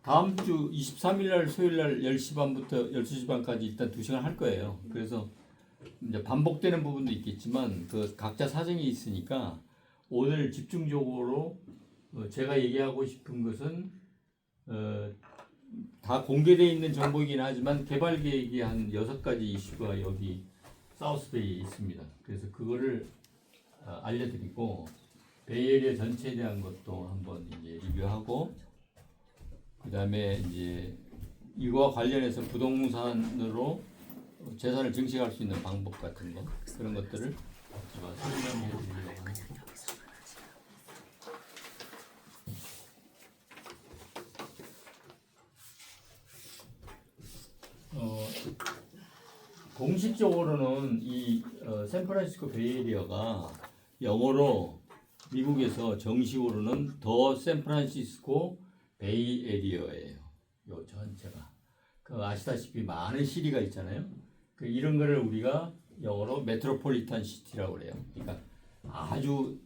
다음 주 23일 날 수요일 날 10시 반부터 12시 반까지 일단 2시간 할 거예요. 그래서 이제 반복되는 부분도 있겠지만 그 각자 사정이 있으니까 오늘 집중적으로 제가 얘기하고 싶은 것은 다 공개되어 있는 정보이긴 하지만 개발 계획이 한 6가지 이슈가 여기 사우스베이에 있습니다. 그래서 그거를 알려드리고 베이에리어 전체에 대한 것도 한번 이제 리뷰하고 그다음에 이제 이거와 관련해서 부동산으로 재산을 증식할 수 있는 방법 같은 거 그런 것들을 제가 설명해 드리려고 합니다. 공식적으로는 이 샌프란시스코 베이에리어가 영어로 미국에서 정식으로는 더 샌프란시스코 베이에리어예요. 요 전체가 그 아시다시피 많은 시리가 있잖아요. 그 이런 거를 우리가 영어로 메트로폴리탄 시티라고 그래요. 그러니까 아주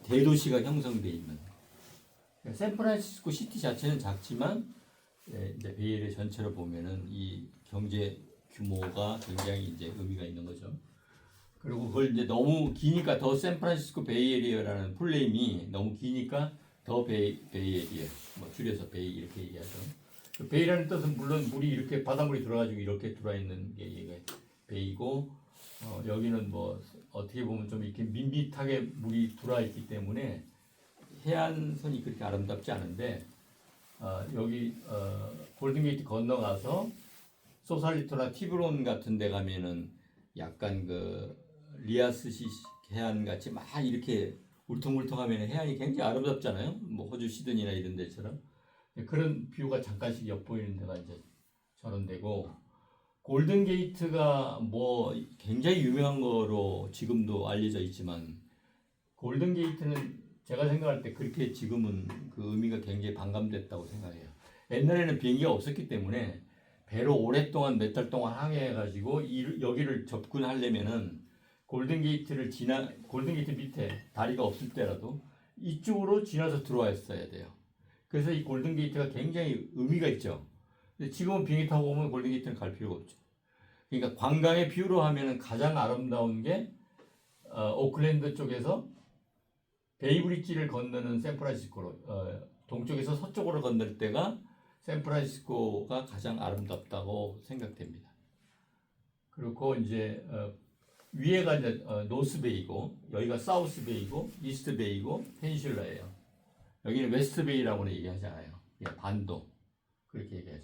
대도시가 형성돼 있는. 그러니까 샌프란시스코 시티 자체는 작지만 이제 베이에리어 전체로 보면은 이 경제 규모가 굉장히 이제 의미가 있는 거죠. 그리고 그걸 이제 너무 기니까 더 샌프란시스코 베이에리어라는 풀네임이 너무 기니까 더 베이에리어 뭐 줄여서 베이 이렇게 얘기하죠. 그 베이라는 뜻은 물론 물이 이렇게 바닷물이 들어가지고 이렇게 들어와 있는 게 이게 베이고 여기는 뭐 어떻게 보면 좀 이렇게 밋밋하게 물이 들어와 있기 때문에 해안선이 그렇게 아름답지 않은데 여기 골든게이트 건너가서 소살리토나 티브론 같은 데 가면은 약간 그 리아스시 해안 같이 막 이렇게 울퉁불퉁하면 해안이 굉장히 아름답잖아요. 뭐 호주 시드니나 이런 데처럼 그런 뷰가 잠깐씩 엿보이는 데가 이제 저런 데고 골든게이트가 뭐 굉장히 유명한 거로 지금도 알려져 있지만 골든게이트는 제가 생각할 때 그렇게 지금은 그 의미가 굉장히 반감됐다고 생각해요. 옛날에는 비행기가 없었기 때문에 배로 오랫동안 몇 달 동안 항해해가지고 여기를 접근하려면은 골든게이트 밑에 다리가 없을 때라도 이쪽으로 지나서 들어왔어야 돼요. 그래서 이 골든게이트가 굉장히 의미가 있죠. 근데 지금은 비행기 타고 오면 골든게이트는 갈 필요가 없죠. 그러니까 관광의 뷰로 하면은 가장 아름다운 게 오클랜드 쪽에서 베이브리지를 건너는 샌프란시스코로 동쪽에서 서쪽으로 건널 때가 샌프란시스코가 가장 아름답다고 생각됩니다. 그리고 이제 위에가 이제 노스베이고 여기가 사우스베이고 이스트베이고 펜슐라예요. 여기는 웨스트베이라고는 얘기하지 않아요. 반도 그렇게 얘기하죠.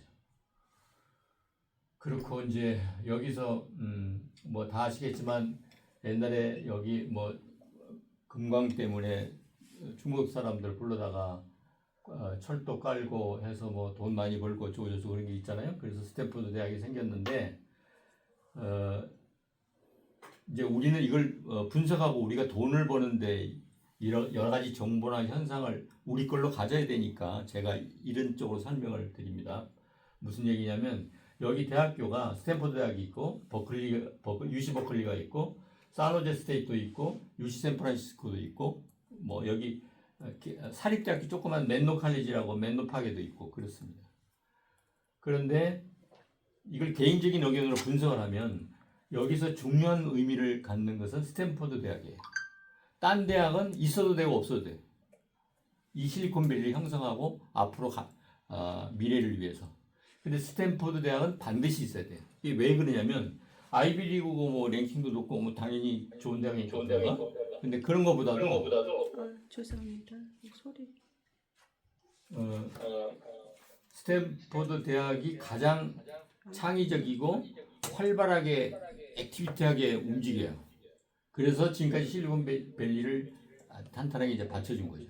그렇고 이제 여기서 뭐 다 아시겠지만 옛날에 여기 뭐 금광 때문에 중국 사람들 불러다가 철도 깔고 해서 뭐 돈 많이 벌고 어쩌고저쩌고 그런 게 있잖아요. 그래서 스탠포드 대학이 생겼는데 이제 우리는 이걸 분석하고 우리가 돈을 버는데 여러 가지 정보나 현상을 우리 걸로 가져야 되니까 제가 이런 쪽으로 설명을 드립니다. 무슨 얘기냐면 여기 대학교가 스탠포드 대학이 있고 UC 버클리가 있고 산호제 스테이트도 있고 UC 샌프란시스코도 있고 뭐 여기 사립대학교 조그만 맨노 칼리지라고 맨노 파게도 있고 그렇습니다. 그런데 이걸 개인적인 의견으로 분석을 하면 여기서 중요한 의미를 갖는 것은 스탠포드 대학이에요. 딴 대학은 있어도 되고 없어도 돼요. 이 실리콘밸리를 형성하고 앞으로 미래를 위해서. 근데 스탠포드 대학은 반드시 있어야 돼요. 이게 왜 그러냐면 아이비리그고 뭐 랭킹도 높고 뭐 당연히 좋은 대학이니까. 근데 그런 거보다도 죄송합니다. 소리. 스탠포드 대학이 가장 창의적이고 활발하게 액티비티하게 움직여요. 그래서 지금까지 실리콘밸리를 탄탄하게 이제 받쳐준 거죠.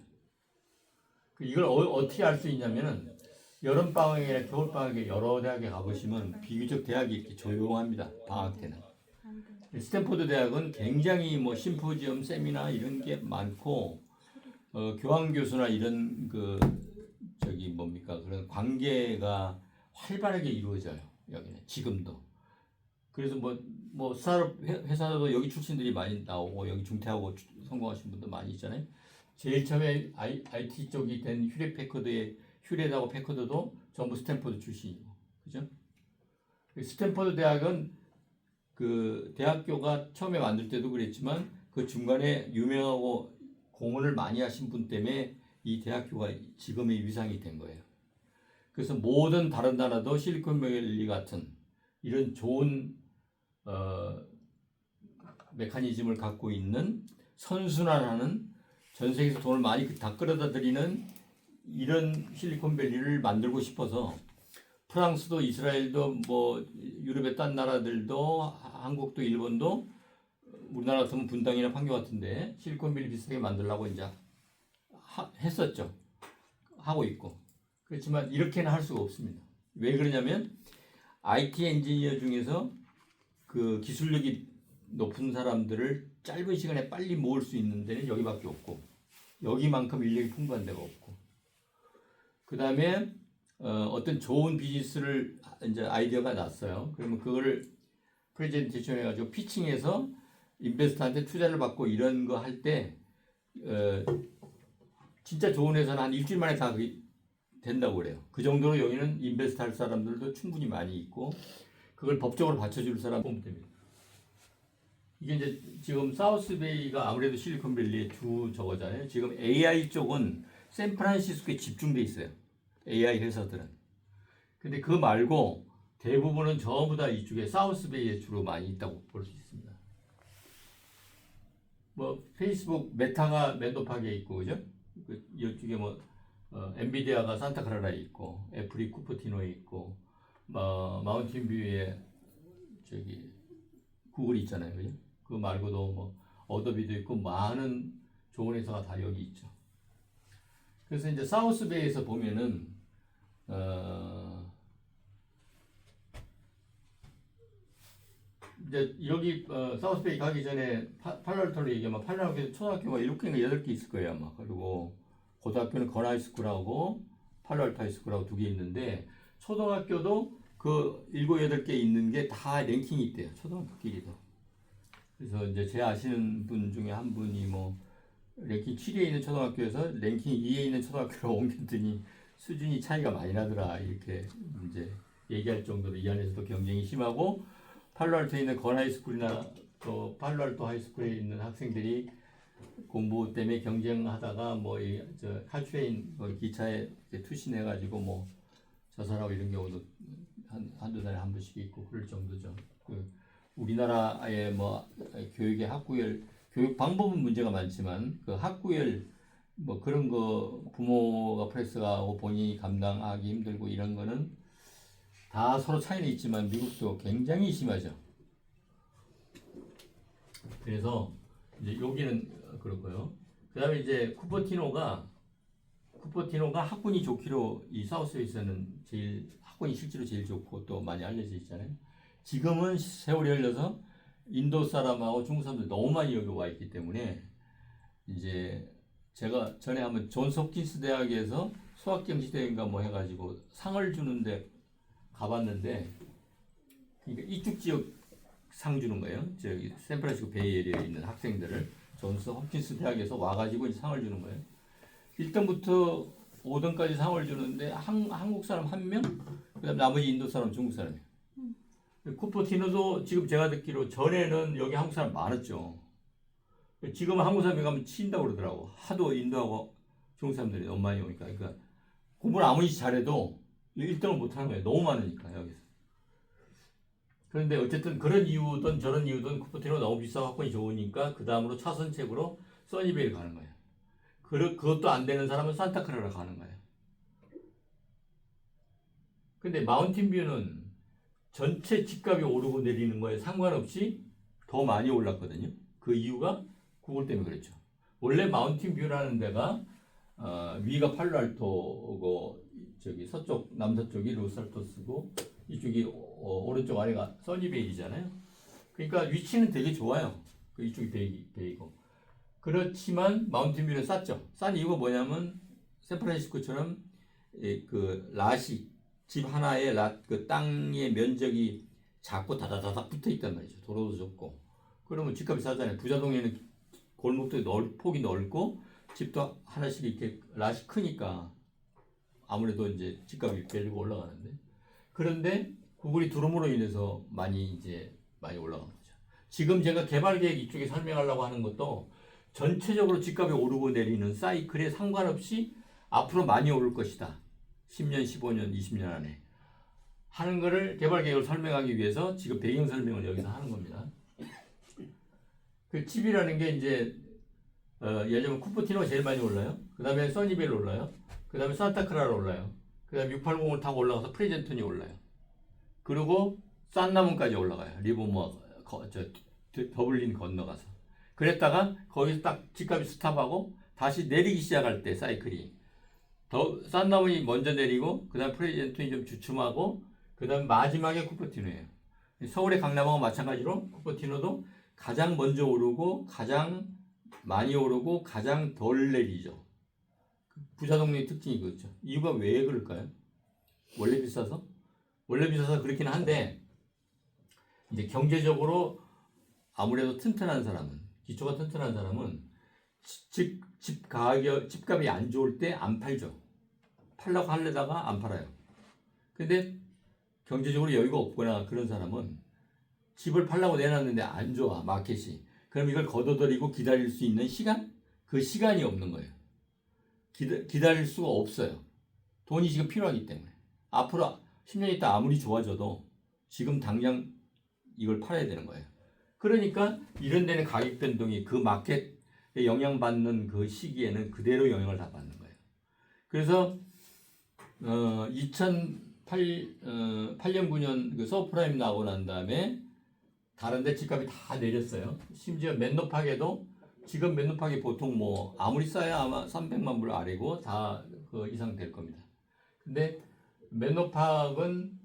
이걸 어떻게 알 수 있냐면은 여름 방학이나 겨울 방학에 여러 대학에 가보시면 비교적 대학이 이렇게 조용합니다. 방학 때는. 스탠포드 대학은 굉장히 뭐 심포지엄, 세미나 이런 게 많고 교황 교수나 이런 그런 관계가 활발하게 이루어져요. 여기는 지금도. 그래서 뭐 스타트업 회사도 여기 출신들이 많이 나오고 여기 중퇴하고 성공하신 분도 많이 있잖아요. 제일 처음에 IT 쪽이 된 휴렛 패커드의 휴렛하고 패커드도 전부 스탠포드 출신이고, 그죠? 스탠포드 대학은 그 대학교가 처음에 만들 때도 그랬지만 그 중간에 유명하고 공헌을 많이 하신 분 때문에 이 대학교가 지금의 위상이 된 거예요. 그래서 모든 다른 나라도 실리콘밸리 같은 이런 좋은 메커니즘을 갖고 있는 선순환하는 전 세계에서 돈을 많이 다 끌어다 들이는 이런 실리콘밸리를 만들고 싶어서 프랑스도 이스라엘도 뭐 유럽의 딴 나라들도 한국도 일본도 우리나라 같으면 분당이나 판교 같은데 실리콘밸리 비슷하게 만들려고 이제 했었죠. 하고 있고. 그렇지만 이렇게는 할 수가 없습니다. 왜 그러냐면 IT 엔지니어 중에서 그 기술력이 높은 사람들을 짧은 시간에 빨리 모을 수 있는 데는 여기밖에 없고 여기만큼 인력이 풍부한 데가 없고 그 다음에 어떤 좋은 비즈니스를 이제 아이디어가 났어요. 그러면 그거를 프레젠테이션 해가지고 피칭해서 인베스터한테 투자를 받고 이런 거 할 때 진짜 좋은 회사는 한 일주일 만에 다 된다고 그래요. 그 정도로 여기는 인베스트 할 사람들도 충분히 많이 있고 그걸 법적으로 받쳐줄 사람 보면 됩니다. 이게 이제 지금 사우스베이가 아무래도 실리콘밸리의 주 저거잖아요. 지금 AI 쪽은 샌프란시스코에 집중돼 있어요. AI 회사들은. 근데 그 말고 대부분은 전부 다 이쪽에 사우스베이에 주로 많이 있다고 볼 수 있습니다. 뭐 페이스북 메타가 맨도팍에 있고 그죠? 이쪽에 뭐 엔비디아가 산타크라라에 있고 애플이 쿠퍼티노에 있고 마운틴뷰에 저기 구글이 있잖아요, 그죠? 그 말고도 뭐 어도비도 있고 많은 좋은 회사가 다 여기 있죠. 그래서 이제 사우스베이에서 보면은 이제 여기 사우스베이 가기 전에 팔로알토로 얘기하면 팔로알토에 초등학교가 7개인가 8개 있을 거예요 아마. 그리고 고등학교는 건하이스쿨하고 팔로알토 하이스쿨하고 2개 있는데 초등학교도 그 7, 8개 있는 게 다 랭킹이 있대요. 초등학교끼리도. 그래서 이제 제 아시는 분 중에 한 분이 뭐 랭킹 7위에 있는 초등학교에서 랭킹 2위에 있는 초등학교로 옮겼더니 수준이 차이가 많이 나더라 이렇게 이제 얘기할 정도로 이 안에서도 경쟁이 심하고 팔로알토에 있는 건하이스쿨이나 또 팔로알토 하이스쿨에 있는 학생들이 공부 때문에 경쟁하다가 뭐 저 칼트레인 기차에 투신해가지고 뭐 자살하고 이런 경우도 한두 달에 한 번씩 있고 그럴 정도죠. 그 우리나라의 뭐 교육의 학구열 교육 방법은 문제가 많지만 그 학구열 뭐 그런 거 부모가 프레스가 하고 본인이 감당하기 힘들고 이런 거는 다 서로 차이는 있지만 미국도 굉장히 심하죠. 그래서 이제 여기는 그렇고요. 그다음에 이제 쿠퍼티노가 학군이 좋기로 이 사우스웨이에서는 제일 학군이 실제로 제일 좋고 또 많이 알려져 있잖아요. 지금은 세월이 흘러서 인도 사람하고 중국 사람들 너무 많이 여기 와 있기 때문에 이제 제가 전에 한번 존스 홉킨스 대학에서 수학경시대인가 뭐 해가지고 상을 주는데 가봤는데 그러니까 이쪽 지역 상 주는 거예요. 저기 샌프란시스코 베이에리어에 있는 학생들을 존스 홉킨스 대학에서 와가지고 상을 주는 거예요. 1등부터 5등까지 상을 주는데 한국 사람 1명, 그다음 나머지 인도 사람, 중국 사람이에요. 쿠퍼티노도 지금 제가 듣기로 전에는 여기 한국 사람 많았죠. 지금은 한국 사람이 가면 친다고 그러더라고. 하도 인도하고 중국 사람들이 너무 많이 오니까. 그러니까 공부를 아무리 잘해도 1등을 못하는 거예요. 너무 많으니까 여기서. 그런데 어쨌든 그런 이유든 저런 이유든 쿠퍼티노가 너무 비싸고 학군이 좋으니까 그 다음으로 차선책으로 써니베이를 가는 거예요. 그것도 안 되는 사람은 산타크라라 가는 거예요. 근데 마운틴뷰는 전체 집값이 오르고 내리는 거에 상관없이 더 많이 올랐거든요. 그 이유가 구글 때문에 그랬죠. 원래 마운틴뷰라는 데가 위가 팔로알토고 저기 서쪽 남서쪽이 로스알토스고 이쪽이 오른쪽 아래가 써니베일이잖아요. 그러니까 위치는 되게 좋아요. 그 이쪽이 베이고. 그렇지만 마운틴뷰는 쌌죠. 싼 이유가 뭐냐면 샌프란시스코처럼 그 랏이 집 하나에 그 땅의 면적이 작고 다다다닥 붙어 있단 말이죠. 도로도 좁고. 그러면 집값이 싸잖아요. 부자동에는 골목도 폭이 넓고 집도 하나씩 이렇게 랏이 크니까 아무래도 이제 집값이 밸류가 올라가는데 그런데 구글이 들어옴으로 인해서 많이 올라간 거죠. 지금 제가 개발 계획 이쪽에 설명하려고 하는 것도 전체적으로 집값이 오르고 내리는 사이클에 상관없이 앞으로 많이 오를 것이다. 10년, 15년, 20년 안에 하는 거를 개발 계획을 설명하기 위해서 지금 배경 설명을 여기서 하는 겁니다. 그 칩이라는 게 이제 예를 들면 쿠퍼티노가 제일 많이 올라요. 그 다음에 써니벨 올라요. 그 다음에 산타크라라 올라요. 그 다음에 680을 타고 올라가서 프레젠톤이 올라요. 그리고 싼나문까지 올라가요. 리보모아 더블린 건너가서. 그랬다가 거기서 딱 집값이 스탑하고 다시 내리기 시작할 때 사이클이 더 싼나문이 먼저 내리고 그 다음 프레젠톤이 좀 주춤하고 그 다음 마지막에 쿠퍼티노예요. 서울의 강남하고 마찬가지로 쿠퍼티노도 가장 먼저 오르고 가장 많이 오르고 가장 덜 내리죠. 부자 동네의 특징이 그렇죠. 이유가 왜 그럴까요? 원래 비싸서? 원래 비싸서 그렇긴 한데 이제 경제적으로 아무래도 튼튼한 사람은 기초가 튼튼한 사람은 집값이 안 좋을 때 안 팔죠. 팔려고 하려다가 안 팔아요. 근데 경제적으로 여유가 없거나 그런 사람은 집을 팔려고 내놨는데 안 좋아 마켓이. 그럼 이걸 걷어들이고 기다릴 수 있는 시간? 그 시간이 없는 거예요. 기다릴 수가 없어요. 돈이 지금 필요하기 때문에. 앞으로 10년 있다 아무리 좋아져도 지금 당장 이걸 팔아야 되는 거예요. 그러니까 이런 데는 가격 변동이 그 마켓에 영향받는 그 시기에는 그대로 영향을 다 받는 거예요. 그래서 2008년 9년 그 서브프라임 나오고 난 다음에 다른 데 집값이 다 내렸어요. 심지어 맨노팍에도 지금 맨노팍이 보통 뭐 아무리 싸야 아마 300만 불 아래고 다 그 이상 될 겁니다. 근데 맨노팍은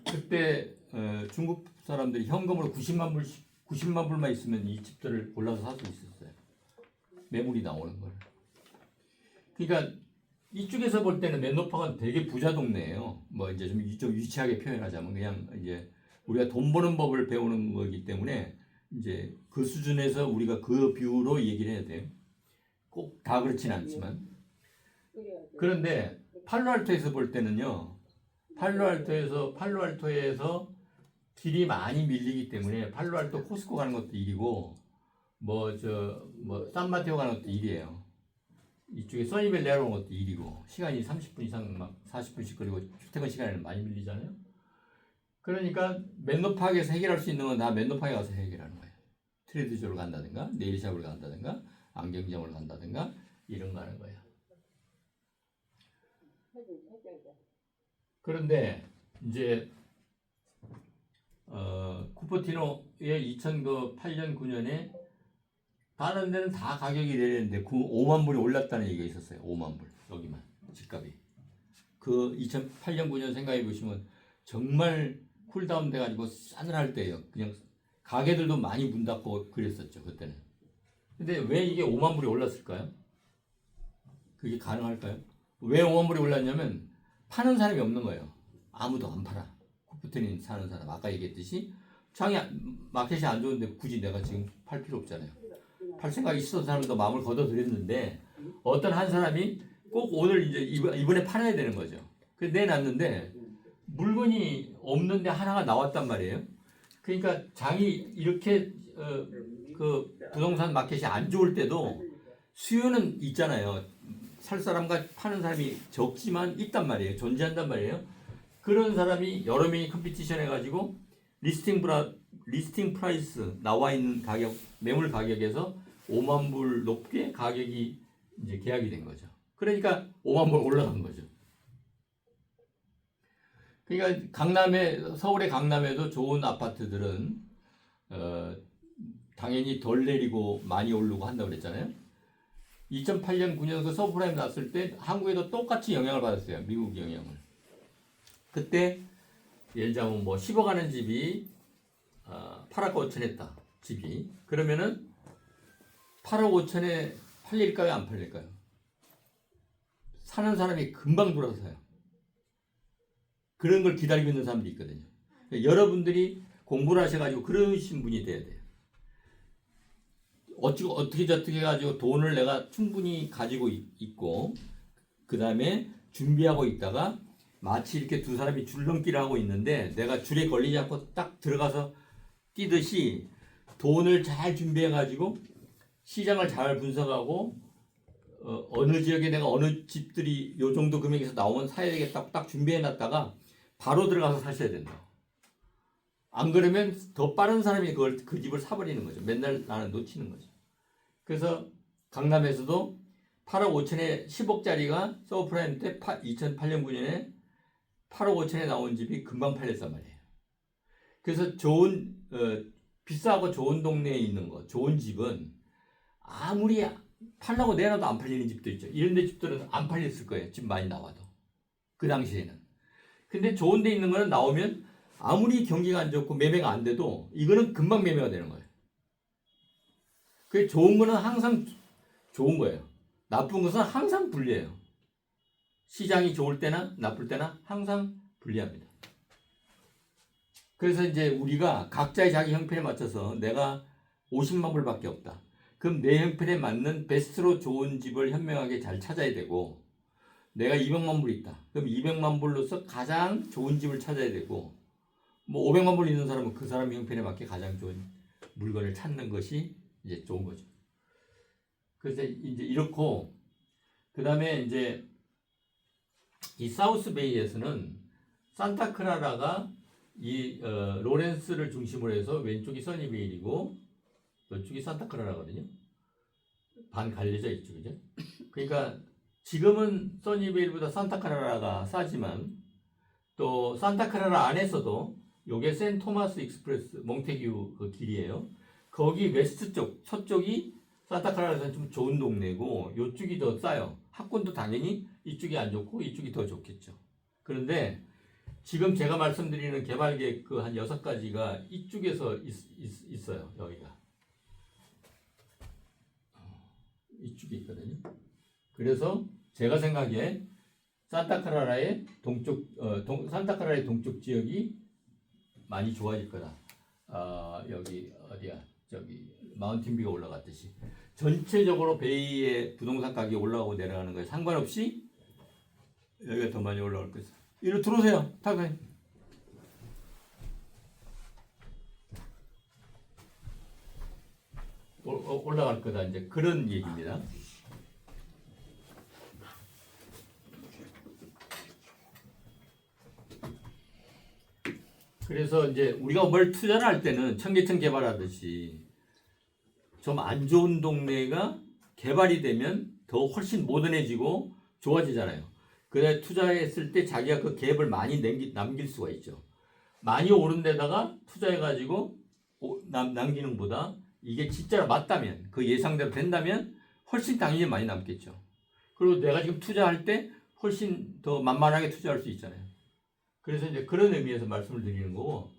그때 중국 사람들이 현금으로 90만 불만 있으면 이 집들을 골라서 살 수 있었어요. 매물이 나오는 걸. 그러니까 이쪽에서 볼 때는 맨노팍은 되게 부자 동네예요. 뭐 이제 좀 유치하게 표현하자면 그냥 이제 우리가 돈 버는 법을 배우는 거기 때문에 이제 그 수준에서 우리가 그 뷰로 얘기를 해야 돼요. 꼭 다 그렇진 않지만. 그런데 팔로알토에서 볼 때는요. 팔로알토에서 길이 많이 밀리기 때문에 팔로알토 코스코 가는 것도 일이고 뭐 산마테오 가는 것도 일이에요. 이쪽에 써니벨 내려오는 것도 일이고 시간이 30분 이상 막 40분씩 그리고 출퇴근 시간에는 많이 밀리잖아요. 그러니까 맨노팍에서 해결할 수 있는 건 다 맨노팍에 가서 해결하는 거예요. 트레이드쇼를 간다든가 네일샵을 간다든가 안경점을 간다든가 이런 거 하는 거예요. 그런데 이제 쿠퍼티노의 2008년 9년에 다른 데는 다 가격이 내렸는데 5만 불이 올랐다는 얘기가 있었어요. 5만 불 여기만 집값이. 그 2008년 9년 생각해 보시면 정말 쿨다운 돼가지고 싸늘할 때예요. 그냥 가게들도 많이 문 닫고 그랬었죠 그때는. 근데 왜 이게 5만 불이 올랐을까요? 그게 가능할까요? 왜 5만 불이 올랐냐면 파는 사람이 없는 거예요. 아무도 안 팔아. 쿠퍼티노 사는 사람 아까 얘기했듯이 마켓이 안 좋은데 굳이 내가 지금 팔 필요 없잖아요. 팔 생각이 있어서 사람도 마음을 걷어들였는데 어떤 한 사람이 꼭 오늘 이제 이번에 팔아야 되는 거죠. 그래서 내놨는데 물건이 없는데 하나가 나왔단 말이에요. 그러니까 장이 이렇게 그 부동산 마켓이 안 좋을 때도 수요는 있잖아요. 살 사람과 파는 사람이 적지만 있단 말이에요. 존재한단 말이에요. 그런 사람이 여러 명이 컴피티션 해가지고 리스팅 프라이스 나와 있는 가격 매물 가격에서 5만 불 높게 가격이 이제 계약이 된 거죠. 그러니까 5만 불 올라간 거죠. 그러니까 서울의 강남에도 좋은 아파트들은 당연히 덜 내리고 많이 오르고 한다고 그랬잖아요. 2008년 9년 그 서브프라임 났을 때 한국에도 똑같이 영향을 받았어요. 미국 영향을. 그때 예를 들자면 뭐 10억 하는 집이 8억 5천 했다. 집이. 그러면은 8억 5천에 팔릴까요? 안 팔릴까요? 사는 사람이 금방 돌아서 사요. 그런 걸 기다리고 있는 사람들이 있거든요. 여러분들이 공부를 하셔가지고 그러신 분이 돼야 돼요. 어떻게 저떻게 해가지고 돈을 내가 충분히 가지고 있고 그 다음에 준비하고 있다가 마치 이렇게 두 사람이 줄넘기를 하고 있는데 내가 줄에 걸리지 않고 딱 들어가서 뛰듯이 돈을 잘 준비해가지고 시장을 잘 분석하고 어느 지역에 내가 어느 집들이 요 정도 금액에서 나오면 사야 되겠다 딱 준비해놨다가 바로 들어가서 사셔야 된다. 안 그러면 더 빠른 사람이 그 집을 사버리는 거죠. 맨날 나는 놓치는 거죠. 그래서 강남에서도 8억 5천에 10억짜리가 서브프라임 때 2008년 9년에 8억 5천에 나온 집이 금방 팔렸단 말이에요. 그래서 비싸고 좋은 동네에 있는 거, 좋은 집은 아무리 팔라고 내놔도 안 팔리는 집도 있죠. 이런 데 집들은 안 팔렸을 거예요. 집 많이 나와도. 그 당시에는. 근데 좋은 데 있는 거는 나오면 아무리 경기가 안 좋고 매매가 안 돼도 이거는 금방 매매가 되는 거예요. 그 좋은 거는 항상 좋은 거예요. 나쁜 것은 항상 불리해요. 시장이 좋을 때나 나쁠 때나 항상 불리합니다. 그래서 이제 우리가 각자의 자기 형편에 맞춰서 내가 50만 불밖에 없다. 그럼 내 형편에 맞는 베스트로 좋은 집을 현명하게 잘 찾아야 되고 내가 200만 불 있다. 그럼 200만 불로서 가장 좋은 집을 찾아야 되고 뭐 500만 불 있는 사람은 그 사람 형편에 맞게 가장 좋은 물건을 찾는 것이 이제 좋은 거죠. 그래서 이제 이렇고 그다음에 이제 이 사우스베이에서는 산타크라라가 이 로렌스를 중심으로 해서 왼쪽이 써니베일이고 이쪽이 산타크라라거든요. 반 갈려져 있죠, 그죠? 그러니까 지금은 써니베일보다 산타크라라가 싸지만 또 산타크라라 안에서도 요게 센 토마스 익스프레스 몽테규 그 길이에요. 거기 웨스트 쪽, 서쪽이 산타크라라에서는 좀 좋은 동네고 요쪽이 더 싸요. 학군도 당연히 이쪽이 안 좋고 이쪽이 더 좋겠죠. 그런데 지금 제가 말씀드리는 개발 계획 그 한 6가지가 이쪽에서 있어요. 여기가. 이쪽에 있거든요. 그래서 제가 생각에 산타크라라의 동쪽 지역이 많이 좋아질 거다. 여기 어디야? 저기 마운틴뷰가 올라갔듯이 전체적으로 베이의 부동산 가격이 올라가고 내려가는 거에 상관없이 여기가 더 많이 올라갈 거예요. 이리로 들어오세요. 타고 올라갈 거다. 이제 그런 얘기입니다. 그래서 이제 우리가 뭘 투자를 할 때는 청계천 개발하듯이 좀 안 좋은 동네가 개발이 되면 더 훨씬 모던해지고 좋아지잖아요. 그래 투자했을 때 자기가 그 갭을 많이 남길 수가 있죠. 많이 오른 데다가 투자해가지고 남기는 보다 이게 진짜로 맞다면 그 예상대로 된다면 훨씬 당연히 많이 남겠죠. 그리고 내가 지금 투자할 때 훨씬 더 만만하게 투자할 수 있잖아요. 그래서 이제 그런 의미에서 말씀을 드리는 거고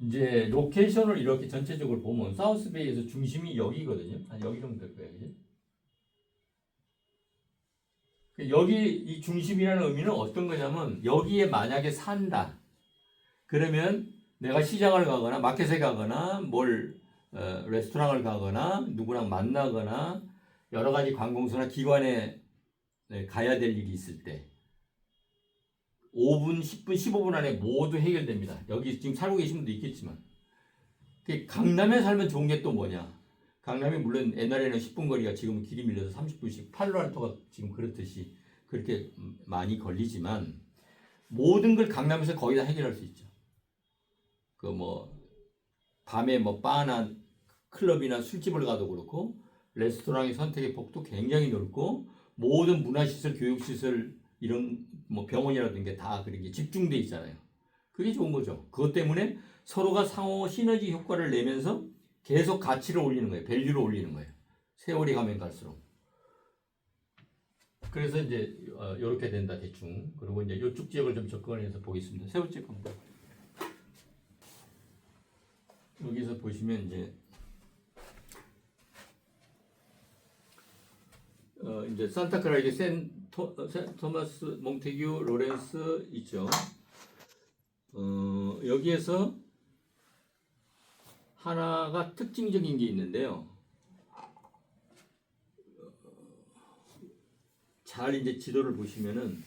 이제 로케이션을 이렇게 전체적으로 보면 사우스베이에서 중심이 여기거든요. 한 여기 정도 될 거예요. 그죠? 여기 이 중심이라는 의미는 어떤 거냐면 여기에 만약에 산다. 그러면 내가 시장을 가거나 마켓에 가거나 레스토랑을 가거나 누구랑 만나거나 여러 가지 관공서나 기관에 가야 될 일이 있을 때 5분, 10분, 15분 안에 모두 해결됩니다. 여기 지금 살고 계신 분도 있겠지만 강남에 살면 좋은 게 또 뭐냐. 강남이 물론 옛날에는 10분 거리가 지금은 길이 밀려서 30분씩 팔로알토가 지금 그렇듯이 그렇게 많이 걸리지만 모든 걸 강남에서 거의 다 해결할 수 있죠. 그 밤에 바나 클럽이나 술집을 가도 그렇고 레스토랑의 선택의 폭도 굉장히 넓고 모든 문화시설, 교육시설 이런 병원이라든가 다 그런 게 집중돼 있잖아요. 그게 좋은 거죠. 그것 때문에 서로가 상호 시너지 효과를 내면서 계속 가치를 올리는 거예요. 밸류를 올리는 거예요. 세월이 가면 갈수록. 그래서 이제 이렇게 된다 대충. 그리고 이제 이쪽 지역을 좀 접근해서 보겠습니다. 세 번째 방법. 여기서 보시면 이제 산타크라 이게 토마스 몽테규 로렌스 있죠. 여기에서 하나가 특징적인 게 있는데요. 잘 이제 지도를 보시면은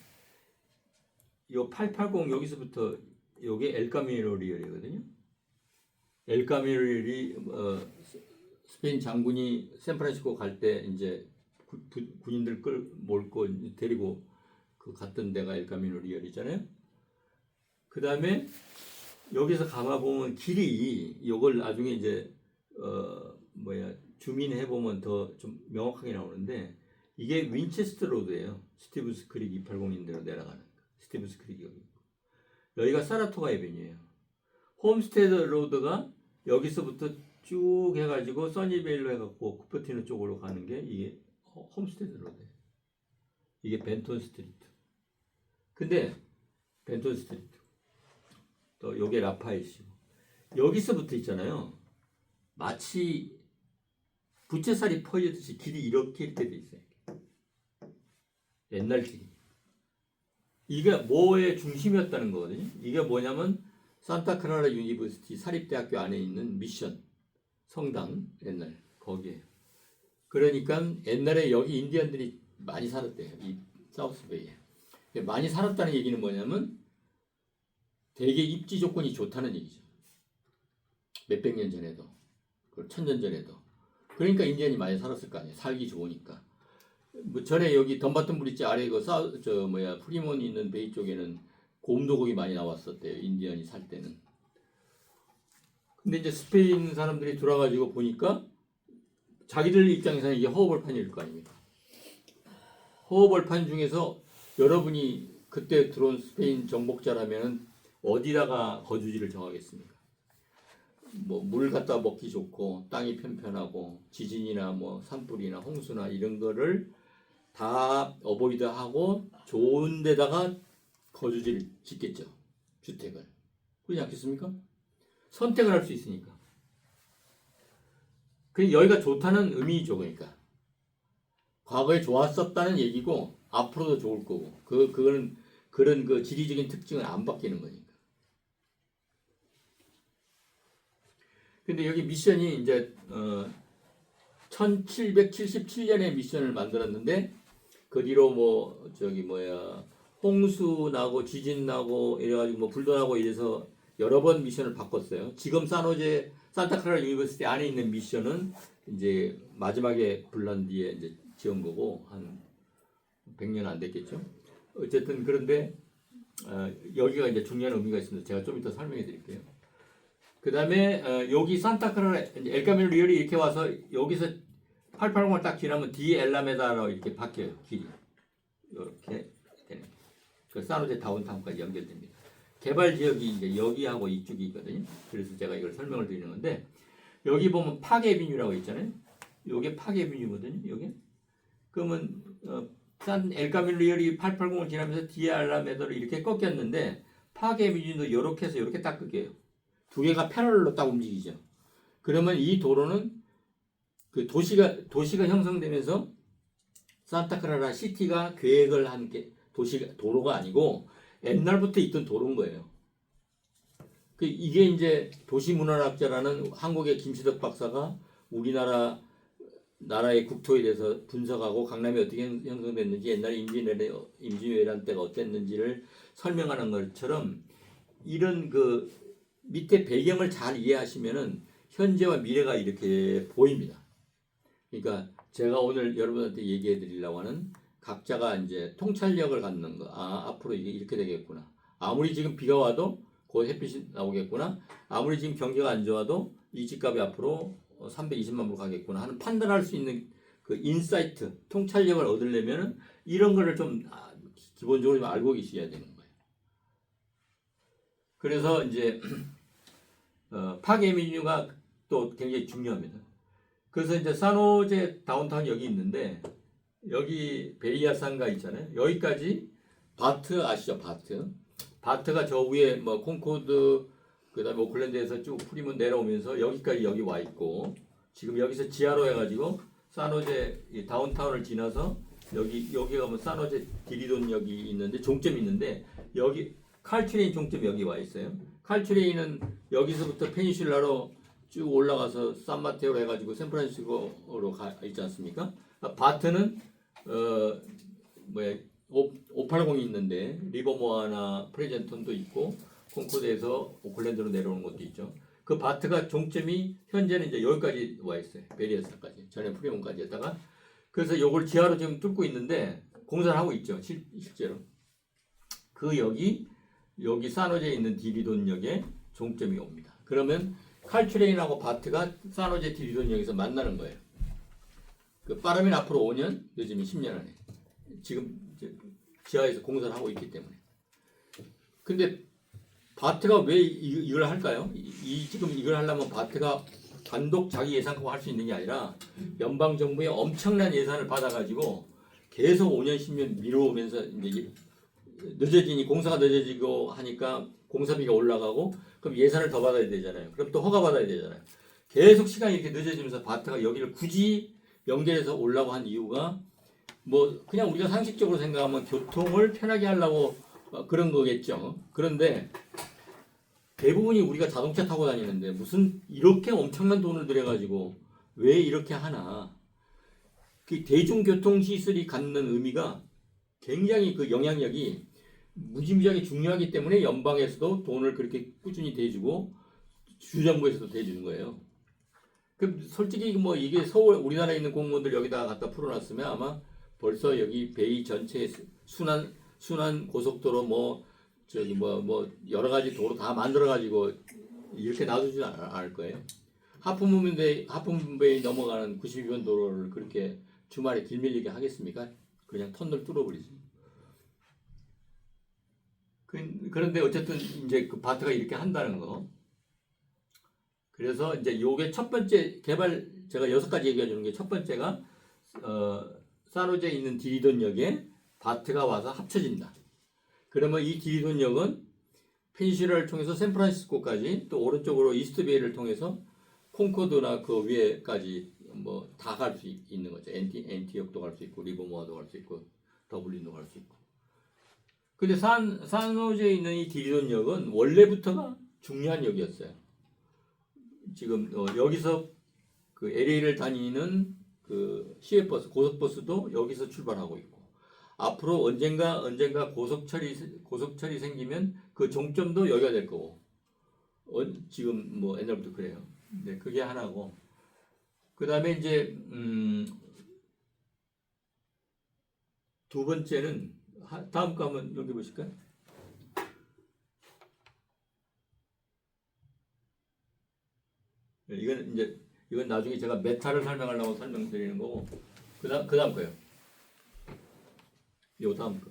요 880 여기서부터 요게 엘카미노 리얼이거든요. 엘카미노 스페인 장군이 샌프란시스코 갈 때 이제 군인들 몰고 데리고 그 갔던 데가 엘카미노 리얼이잖아요. 그 다음에 여기서 가봐보면 길이 요걸 나중에 이제 주민해 보면 더 좀 명확하게 나오는데 이게 윈체스터 로드예요. 스티브스 크릭 280인대로 내려가는 스티브스 크릭이 여기 있고 여기가 사라토가 에베뉴예요. 홈스테드 로드가 여기서부터 쭉 해가지고 써니베일로 해갖고 쿠퍼티노 쪽으로 가는 게 이게 홈스테드 로드예요. 이게 벤톤 스트리트. 근데 벤톤 스트리트 또 요게 라파엘시고 여기서부터 있잖아요. 마치 부채살이 퍼지듯이 길이 이렇게 돼 있어요. 옛날 길이. 이게 뭐의 중심이었다는 거거든요. 이게 뭐냐면 산타크라라 유니버시티 사립대학교 안에 있는 미션 성당 옛날 거기에. 그러니까 옛날에 여기 인디언들이 많이 살았대요. 이 사우스베이에. 많이 살았다는 얘기는 뭐냐면 되게 입지 조건이 좋다는 얘기죠. 몇백 년 전에도, 천년 전에도. 그러니까 인디언이 많이 살았을 거 아니에요. 살기 좋으니까. 뭐 전에 여기 덤바튼 브릿지 아래 프리몬 있는 베이 쪽에는 곰도고기 많이 나왔었대요. 인디언이 살 때는. 근데 이제 스페인 사람들이 들어와가지고 보니까 자기들 입장에서는 이게 허허벌판일 거 아닙니까? 허허벌판 중에서 여러분이 그때 들어온 스페인 정복자라면 어디다가 거주지를 정하겠습니까? 뭐 물 갖다 먹기 좋고 땅이 편편하고 지진이나 뭐 산불이나 홍수나 이런 거를 다 어보이드하고 좋은 데다가 거주지를 짓겠죠. 주택을. 그렇지 않겠습니까? 선택을 할 수 있으니까. 그 여기가 좋다는 의미죠. 그러니까 과거에 좋았었다는 얘기고 앞으로도 좋을 거고 그거는 그런 그 지리적인 특징은 안 바뀌는 거니까. 근데 여기 미션이 이제 1777년에 미션을 만들었는데 그 뒤로 홍수 나고 지진 나고 이래가지고 뭐 불도 나고 이래서 여러 번 미션을 바꿨어요. 지금 산호제 산타크라라 유니버시티 안에 있는 미션은 이제 마지막에 불난 뒤에 이제 지은 거고 한 100년 안 됐겠죠. 어쨌든 그런데 여기가 이제 중요한 의미가 있습니다. 제가 좀 이따 설명해 드릴게요. 그 다음에 여기 산타크라라 엘카미노 리얼이 이렇게 와서 여기서 880을 딱 지나면 뒤에 엘라메다로 이렇게 바뀌어요. 길이 이렇게 되는 그 산호제 다운타운까지 연결됩니다. 개발 지역이 이제 여기하고 이쪽이 있거든요. 그래서 제가 이걸 설명을 드리는 건데 여기 보면 파게비뉴라고 있잖아요. 요게 파게비뉴거든요. 요게 그러면 산 엘카미노 리얼이 880을 지나면서 뒤에 엘라메다로 이렇게 꺾였는데 파게비뉴도 이렇게 해서 이렇게 딱 꺾여요. 두 개가 패럴로 딱 움직이죠. 그러면 이 도로는 그 도시가 형성되면서 산타크라라 시티가 계획을 한 게 도로가 아니고 옛날부터 있던 도로인 거예요. 이게 이제 도시문화학자라는 한국의 김시덕 박사가 우리나라 나라의 국토에 대해서 분석하고 강남이 어떻게 형성됐는지 옛날에 임진왜란 때가 어땠는지를 설명하는 것처럼 이런 그 밑에 배경을 잘 이해하시면은 현재와 미래가 이렇게 보입니다. 그러니까 제가 오늘 여러분한테 얘기해 드리려고 하는 각자가 이제 통찰력을 갖는 거. 앞으로 이게 이렇게 되겠구나. 아무리 지금 비가 와도 곧 햇빛이 나오겠구나. 아무리 지금 경기가 안 좋아도 이 집값이 앞으로 320만 불 가겠구나 하는 판단할 수 있는 그 인사이트, 통찰력을 얻으려면은 이런 거를 좀 기본적으로 좀 알고 계셔야 되는 거예요. 그래서 이제 파게미뉴가 또 굉장히 중요합니다. 그래서 이제 산호제 다운타운 여기 있는데 여기 베이아산가 있잖아요. 여기까지 바트 아시죠? 바트가 저 위에 뭐 콩코드 그다음에 오클랜드에서 쭉 프리몬 내려오면서 여기까지 여기 와 있고 지금 여기서 지하로 해가지고 산호제 다운타운을 지나서 여기가 뭐 산호제 디리돈역이 있는데 종점이 있는데 여기 칼트레인 종점 여기 와 있어요. 칼트레인은 여기서부터 페니슐라로 쭉 올라가서 산마테오로 해가지고 샌프란시스코로 가 있지 않습니까? 바트는 580이 있는데 리버모아나 프레젠턴도 있고 콩코드에서 오클랜드로 내려오는 것도 있죠. 그 바트가 종점이 현재는 이제 여기까지 와 있어요. 베리어스까지 전에 프리온까지 했다가 그래서 요걸 지하로 지금 뚫고 있는데 공사를 하고 있죠. 실제로 그 여기 산호제에 있는 디리돈역에 종점이 옵니다. 그러면 칼츄레인하고 바트가 산호제 디리돈역에서 만나는 거예요. 그 빠르면 앞으로 5년, 늦으면 10년 안에 지금 이제 지하에서 공사를 하고 있기 때문에. 근데 바트가 왜 이걸 할까요? 지금 이걸 하려면 바트가 단독 자기 예산하고 할 수 있는 게 아니라 연방 정부의 엄청난 예산을 받아가지고 계속 5년 10년 미뤄오면서 이제 늦어지니 공사가 늦어지고 하니까 공사비가 올라가고 그럼 예산을 더 받아야 되잖아요. 그럼 또 허가 받아야 되잖아요. 계속 시간이 이렇게 늦어지면서 바트가 여기를 굳이 연결해서 오려고 한 이유가 뭐 그냥 우리가 상식적으로 생각하면 교통을 편하게 하려고 그런 거겠죠. 그런데 대부분이 우리가 자동차 타고 다니는데 무슨 이렇게 엄청난 돈을 들여가지고 왜 이렇게 하나? 그 대중교통 시설이 갖는 의미가 굉장히 그 영향력이 무지무지하게 중요하기 때문에 연방에서도 돈을 그렇게 꾸준히 대주고 주정부에서도 대주는 거예요. 그 솔직히 뭐 이게 서울 우리나라에 있는 공무원들 여기다가 갖다 풀어놨으면 아마 벌써 여기 베이 전체 순환 고속도로 뭐 여러 가지 도로 다 만들어 가지고 이렇게 놔두지 않을 거예요. 하프문베이 넘어가는 92번 도로를 그렇게 주말에 길 밀리게 하겠습니까? 그냥 터널 뚫어버리지. 그런데 어쨌든 이제 그 바트가 이렇게 한다는 거. 그래서 이제 요게 첫 번째 개발 제가 6가지 얘기해 주는 게 첫 번째가 산호제에 있는 디리돈역에 바트가 와서 합쳐진다. 그러면 이 디리돈역은 펜실러를 통해서 샌프란시스코까지 또 오른쪽으로 이스트베이를 통해서 콩코드나 그 위에까지 뭐 다 갈 수 있는 거죠. 엔티역도 갈 수 있고 리버모아도 갈 수 있고 더블린도 갈 수 있고. 근데 산호제에 있는 이 디리돈역은 원래부터가 중요한 역이었어요. 지금 여기서 그 LA를 다니는 그 시외버스 고속버스도 여기서 출발하고 있고 앞으로 언젠가 고속철이 생기면 그 종점도 여기가 될 거고 지금 뭐 옛날부터 그래요. 네, 그게 하나고 그 다음에 이제 두 번째는 다음 거 한번 여기 보실까요? 네, 이건 나중에 제가 메타를 설명하려고 설명드리는 거고 그 다음 거요. 요 다음 거.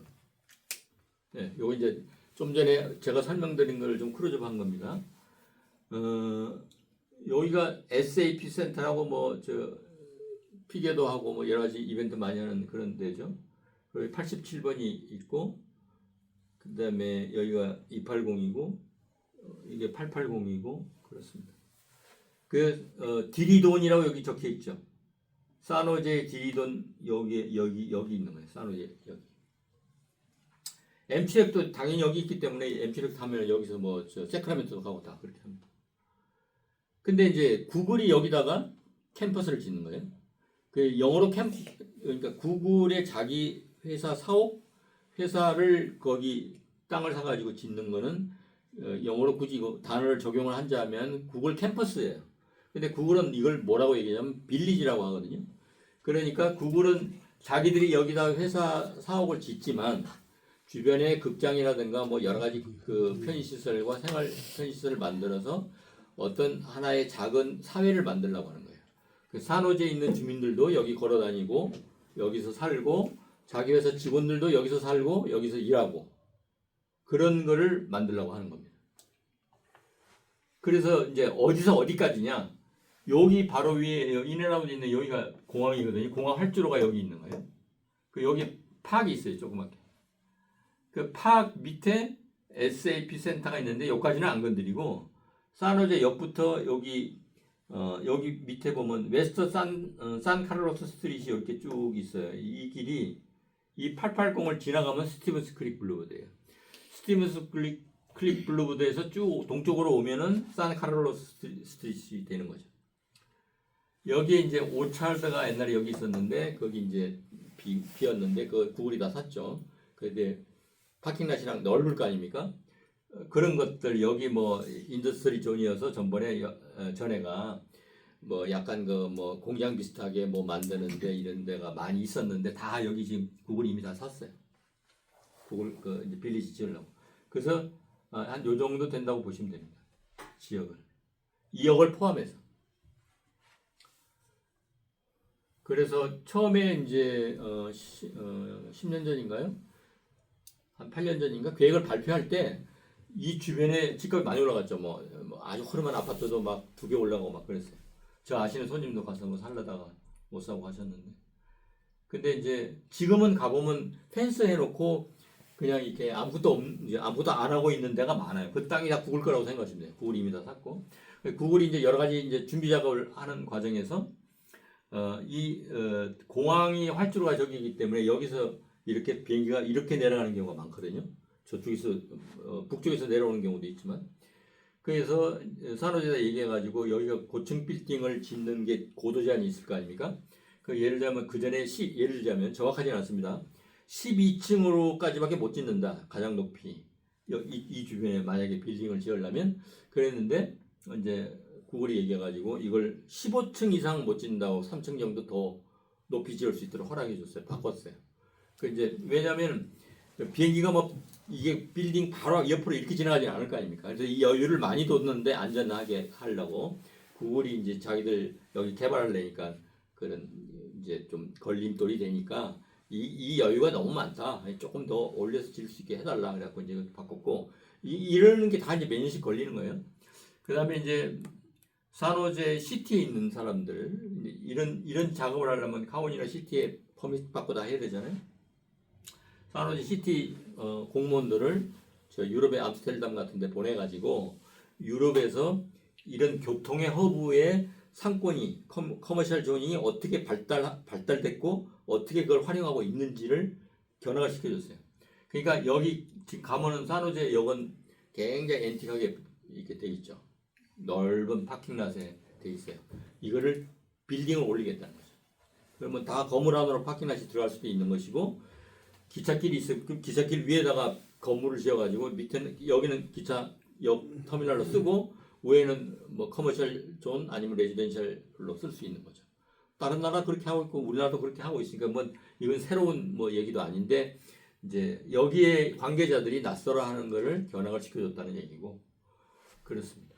네, 요거 이제 좀 전에 제가 설명드린 걸 좀 크로즈업 한 겁니다. 여기가 SAP 센터라고 뭐 피겨도 하고 뭐 여러 가지 이벤트 많이 하는 그런 데죠. 여기 87번이 있고 그 다음에 여기가 280이고 이게 880이고 그렇습니다. 디리돈이라고 여기 적혀 있죠. 산호제 디리돈 여기 있는 거예요. 산호제 여기. 엠치렉도 당연히 여기 있기 때문에 엠치렉 타면 여기서 뭐 세크라멘토도 가고 다 그렇게 합니다. 근데 이제 구글이 여기다가 캠퍼스를 짓는 거예요. 그 영어로 그러니까 구글의 자기 회사 회사를 거기 땅을 사가지고 짓는 거는 영어로 굳이 이거 단어를 적용을 한다면 구글 캠퍼스예요. 근데 구글은 이걸 뭐라고 얘기하냐면 빌리지라고 하거든요. 그러니까 구글은 자기들이 여기다 회사 사옥을 짓지만 주변에 극장이라든가 뭐 여러 가지 그 편의시설과 생활 편의시설을 만들어서 어떤 하나의 작은 사회를 만들려고 하는 거예요. 그 산호제에 있는 주민들도 여기 걸어 다니고 여기서 살고 자기 회사 직원들도 여기서 살고 여기서 일하고 그런 거를 만들려고 하는 겁니다. 그래서 이제 어디서 어디까지냐? 여기 바로 위에 인앤아웃 있는 여기가 공항이거든요. 공항 활주로가 여기 있는 거예요. 그 여기 파악이 있어요. 조그맣게. 그 파악 밑에 SAP 센터가 있는데 여기까지는 안 건드리고 산호제 역부터 여기 밑에 보면 웨스트 산카를로스 스트릿이 이렇게 쭉 있어요. 이 길이 이 880을 지나가면 스티븐스 크릭 블루보드예요. 스티븐스 크릭 블루보드에서 쭉 동쪽으로 오면은 산카를로스 스트릿이 되는 거죠. 여기에 이제 오찰드가 옛날에 여기 있었는데 거기 이제 비었는데 그 구글이 다 샀죠. 근데 파킹랏이랑 넓을 거 아닙니까? 그런 것들 여기 뭐 인더스트리 존이어서 전에가 뭐 약간 그 뭐 공장 비슷하게 뭐 만드는데 이런 데가 많이 있었는데 다 여기 지금 구글이 이미 다 샀어요. 구글 그 이제 빌리지 지으려고. 그래서 한 요 정도 된다고 보시면 됩니다. 지역을 2억을 포함해서. 그래서 처음에 이제 10년 전인가요? 한 8년 전인가 계획을 발표할 때 이 주변에 집값이 많이 올라갔죠. 뭐 아주 허름한 아파트도 막 2개 올라가고 막 그랬어요. 저 아시는 손님도 가서 뭐 살려다가 못 사고 하셨는데. 근데 이제 지금은 가보면 펜스 해놓고 그냥 이렇게 아무것도 안 하고 있는 데가 많아요. 그 땅이 다 구글 거라고 생각하시면 돼요. 구글이 이미 다 샀고. 구글이 이제 여러 가지 이제 준비 작업을 하는 과정에서 공항이 활주로가 저기이기 때문에 여기서 이렇게 비행기가 이렇게 내려가는 경우가 많거든요. 저쪽에서 북쪽에서 내려오는 경우도 있지만 그래서 산호제에다 얘기해가지고 여기가 고층 빌딩을 짓는 게 고도 제한이 있을 거 아닙니까? 그 예를 들자면 그 전에 예를 들자면 정확하지는 않습니다. 12층으로까지밖에 못 짓는다. 가장 높이 이 주변에 만약에 빌딩을 지으려면 그랬는데 이제 구글이 얘기해가지고 이걸 15층 이상 못 짓는다고 3층 정도 더 높이 지을 수 있도록 허락해줬어요. 바꿨어요. 그 이제 왜냐하면 비행기가 뭐 이게 빌딩 바로 옆으로 이렇게 지나가지 않을 거 아닙니까? 그래서 이 여유를 많이 뒀는데 안전하게 하려고 구글이 이제 자기들 여기 개발하려니까 그런 이제 좀 걸림돌이 되니까 이 여유가 너무 많다. 조금 더 올려서 질 수 있게 해달라. 그래갖고 이제 바꿨고 이러는 게 다 이제 몇 년씩 걸리는 거예요. 그 다음에 이제 산호제 시티에 있는 사람들 이런 작업을 하려면 카운이나 시티에 퍼밋 받고 다 해야 되잖아요. 산호제 시티 공무원들을 저 유럽의 암스테르담 같은 데 보내가지고 유럽에서 이런 교통의 허브에 상권이 커머셜 조닝이 어떻게 발달됐고 어떻게 그걸 활용하고 있는지를 견학을 시켜줬어요. 그러니까 여기 지금 가면은 산호제 역은 굉장히 앤틱하게 이렇게 돼 있죠. 넓은 파킹랏에 돼 있어요. 이거를 빌딩을 올리겠다는 거죠. 그러면 다 건물 안으로 파킹랏이 들어갈 수도 있는 것이고 기찻길이 있으면 그 기찻길 위에다가 건물을 지어가지고 밑에는 여기는 기차역 터미널로 쓰고 위에는 뭐 커머셜 존 아니면 레지던셜로 쓸 수 있는 거죠. 다른 나라 그렇게 하고 있고 우리나라도 그렇게 하고 있으니까 뭐 이건 새로운 뭐 얘기도 아닌데 이제 여기에 관계자들이 낯설어하는 거를 견학을 시켜줬다는 얘기고 그렇습니다.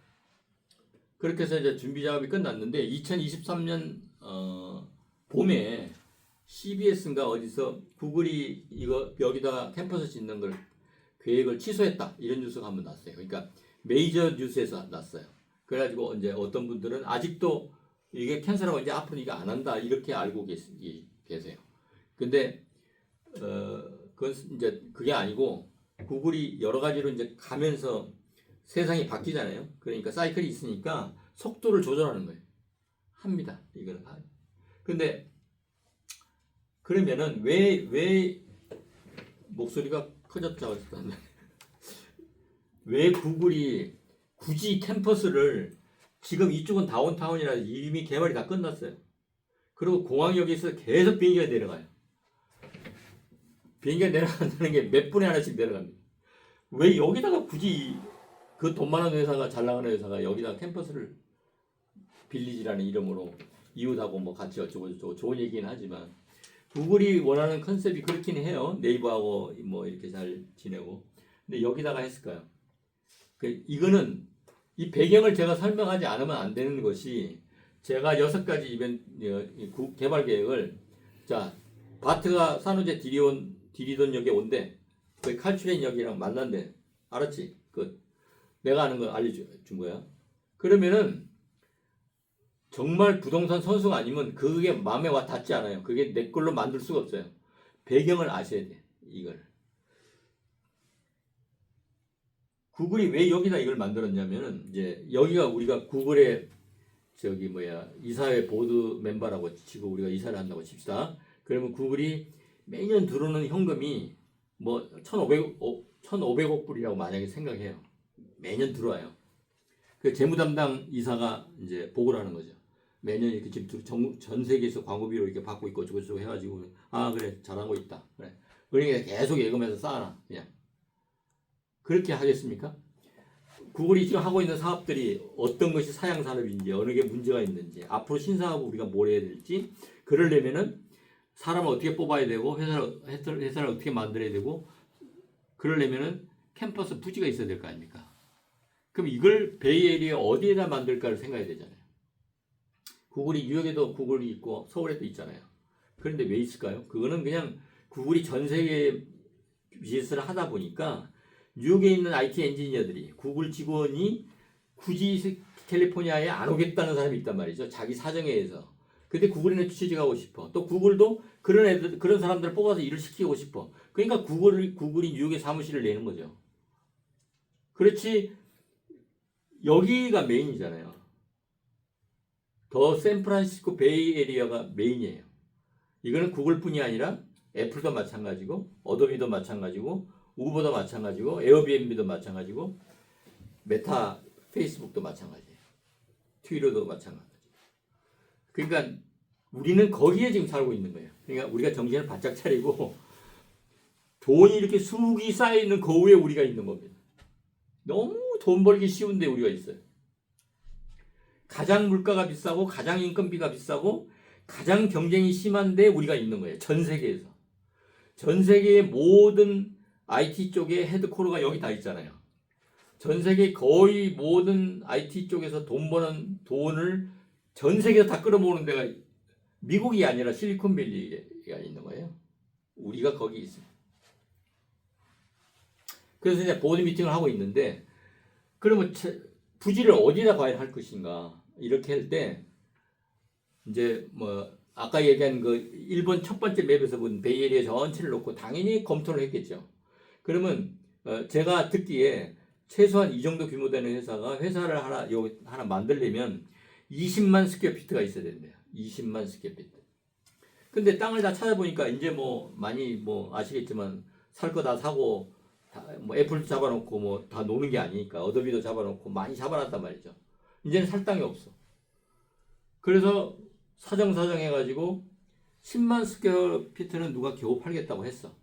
그렇게 해서 이제 준비 작업이 끝났는데 2023년 봄에 CBS인가 어디서 구글이 이거 여기다가 캠퍼스 짓는 걸 계획을 취소했다 이런 뉴스가 한번 났어요. 그러니까 메이저 뉴스에서 났어요. 그래가지고 이제 어떤 분들은 아직도 이게 캔슬하고 이제 앞으로 이거 안 한다 이렇게 알고 계세요. 근데 그건 이제 그게 아니고 구글이 여러 가지로 이제 가면서 세상이 바뀌잖아요. 그러니까 사이클이 있으니까 속도를 조절하는 거예요. 합니다. 이거는. 근데 그러면은 왜 목소리가 커졌다고 했었는데 왜 구글이 굳이 캠퍼스를 지금 이쪽은 다운타운이라 이미 개발이 다 끝났어요. 그리고 공항역에서 계속 비행기가 내려가요. 비행기가 내려간다는 게 몇 분에 하나씩 내려갑니다. 왜 여기다가 굳이 그 돈 많은 회사가 잘 나가는 회사가 여기다가 캠퍼스를 빌리지라는 이름으로 이웃하고 뭐 같이 어쩌고 좋은 얘기는 하지만 구글이 원하는 컨셉이 그렇긴 해요. 네이버하고 뭐 이렇게 잘 지내고. 근데 여기다가 했을까요? 이거는 이 배경을 제가 설명하지 않으면 안 되는 것이 제가 6가지 이벤트 개발 계획을 자 바트가 산호제 디리돈 역에 온대. 그 칼츄레인 역이랑 만난대. 알았지? 내가 아는 거 알려준 거야. 그러면은 정말 부동산 선수가 아니면 그게 마음에 와 닿지 않아요. 그게 내 걸로 만들 수가 없어요. 배경을 아셔야 돼. 이걸. 구글이 왜 여기다 이걸 만들었냐면은 이제 여기가 우리가 구글의 이사회 보드 멤버라고 치고 우리가 이사를 한다고 칩시다. 그러면 구글이 매년 들어오는 현금이 뭐 1,500억 불이라고 만약에 생각해요. 매년 들어와요. 그 재무 담당 이사가 이제 보고를 하는 거죠. 매년 이렇게 지금 전 세계에서 광고비로 이렇게 받고 있고 저거 해가지고 그래 잘하고 있다. 그래 그러니까 계속 예금해서 쌓아놔. 그냥. 그렇게 하겠습니까? 구글이 지금 하고 있는 사업들이 어떤 것이 사양 산업인지, 어느 게 문제가 있는지, 앞으로 신사하고 우리가 뭘 해야 될지, 그러려면은 사람을 어떻게 뽑아야 되고, 회사를 어떻게 만들어야 되고, 그러려면은 캠퍼스 부지가 있어야 될 거 아닙니까? 그럼 이걸 베이에리어 어디에다 만들까를 생각해야 되잖아요. 구글이 뉴욕에도 구글이 있고 서울에도 있잖아요. 그런데 왜 있을까요? 그거는 그냥 구글이 전 세계에 비즈니스를 하다 보니까 뉴욕에 있는 IT 엔지니어들이 구글 직원이 굳이 캘리포니아에 안 오겠다는 사람이 있단 말이죠. 자기 사정에 의해서. 근데 구글에는 취직하고 싶어. 또 구글도 그런 사람들을 뽑아서 일을 시키고 싶어. 그러니까 구글이 뉴욕에 사무실을 내는 거죠. 그렇지, 여기가 메인이잖아요. 더 샌프란시스코 베이 에리어가 메인이에요. 이거는 구글뿐이 아니라 애플도 마찬가지고, 어도비도 마찬가지고, 우버도 마찬가지고, 에어비앤비도 마찬가지고, 메타, 페이스북도 마찬가지예요. 트위터도 마찬가지. 그러니까 우리는 거기에 지금 살고 있는 거예요. 그러니까 우리가 정신을 바짝 차리고 돈이 이렇게 수국이 쌓여 있는 그 위에 우리가 있는 겁니다. 너무 돈 벌기 쉬운데 우리가 있어요. 가장 물가가 비싸고 가장 인건비가 비싸고 가장 경쟁이 심한데 우리가 있는 거예요. 전 세계에서. 전 세계의 모든 IT 쪽의 헤드코어가 여기 다 있잖아요. 전 세계 거의 모든 IT 쪽에서 돈 버는 돈을 전 세계에서 다 끌어모으는 데가 미국이 아니라 실리콘밸리가 있는 거예요. 우리가 거기 있습니다. 그래서 이제 보드 미팅을 하고 있는데, 그러면 부지를 어디다 과연 할 것인가 이렇게 할 때 이제 뭐 아까 얘기한 그 일본 첫 번째 맵에서 본 베이에리어 전체를 놓고 당연히 검토를 했겠죠. 그러면 제가 듣기에 최소한 이 정도 규모 되는 회사를 하나 만들려면 20만 스퀘어피트가 있어야 된대요. 20만 스퀘어피트. 근데 땅을 다 찾아보니까 이제 뭐 많이 뭐 아시겠지만 살 거 다 사고 뭐 애플도 잡아놓고 뭐 다 노는 게 아니니까 어도비도 잡아놓고 많이 잡아놨단 말이죠. 이제는 살 땅이 없어. 그래서 사정 해가지고 10만 스퀘어피트는 누가 겨우 팔겠다고 했어.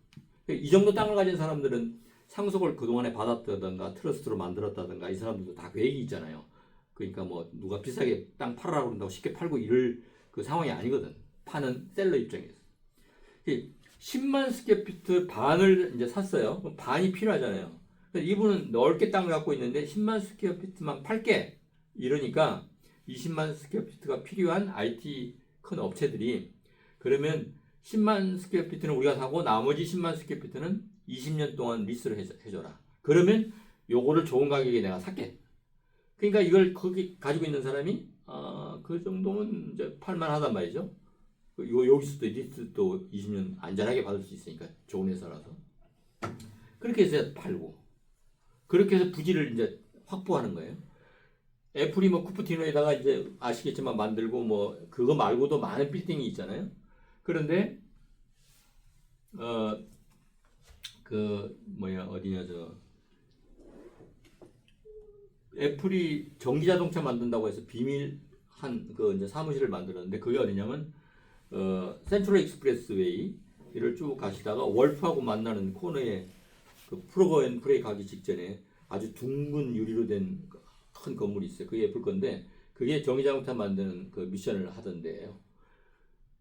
이 정도 땅을 가진 사람들은 상속을 그동안에 받았다든가 트러스트로 만들었다든가 이 사람들도 다 계획이 있잖아요. 그러니까 뭐 누가 비싸게 땅 팔으라고 그런다고 쉽게 팔고 이럴 그 상황이 아니거든. 파는 셀러 입장에서. 10만 스퀘어피트 반을 이제 샀어요. 그럼 반이 필요하잖아요. 이분은 넓게 땅을 갖고 있는데 10만 스퀘어피트만 팔게. 이러니까 20만 스퀘어피트가 필요한 IT 큰 업체들이 그러면 10만 스퀘어피트는 우리가 사고 나머지 10만 스퀘어피트는 20년 동안 리스를 해줘라. 그러면 요거를 좋은 가격에 내가 살게. 그러니까 이걸 거기 가지고 있는 사람이 그 정도면 이제 팔만하단 말이죠. 여기서도 리스도 20년 안전하게 받을 수 있으니까 좋은 회사라서 그렇게 해서 팔고 그렇게 해서 부지를 이제 확보하는 거예요. 애플이 뭐 쿠퍼티노에다가 이제 아시겠지만 만들고 뭐 그거 말고도 많은 빌딩이 있잖아요. 그런데 애플이 전기 자동차 만든다고 해서 비밀한 그 이제 사무실을 만들었는데 그게 어디냐면 센트럴 익스프레스웨이를 쭉 가시다가 월프하고 만나는 코너에 그 프로거 앤 프레이 가기 직전에 아주 둥근 유리로 된 큰 건물이 있어요. 그게 애플 건데 그게 전기 자동차 만드는 그 미션을 하던데요.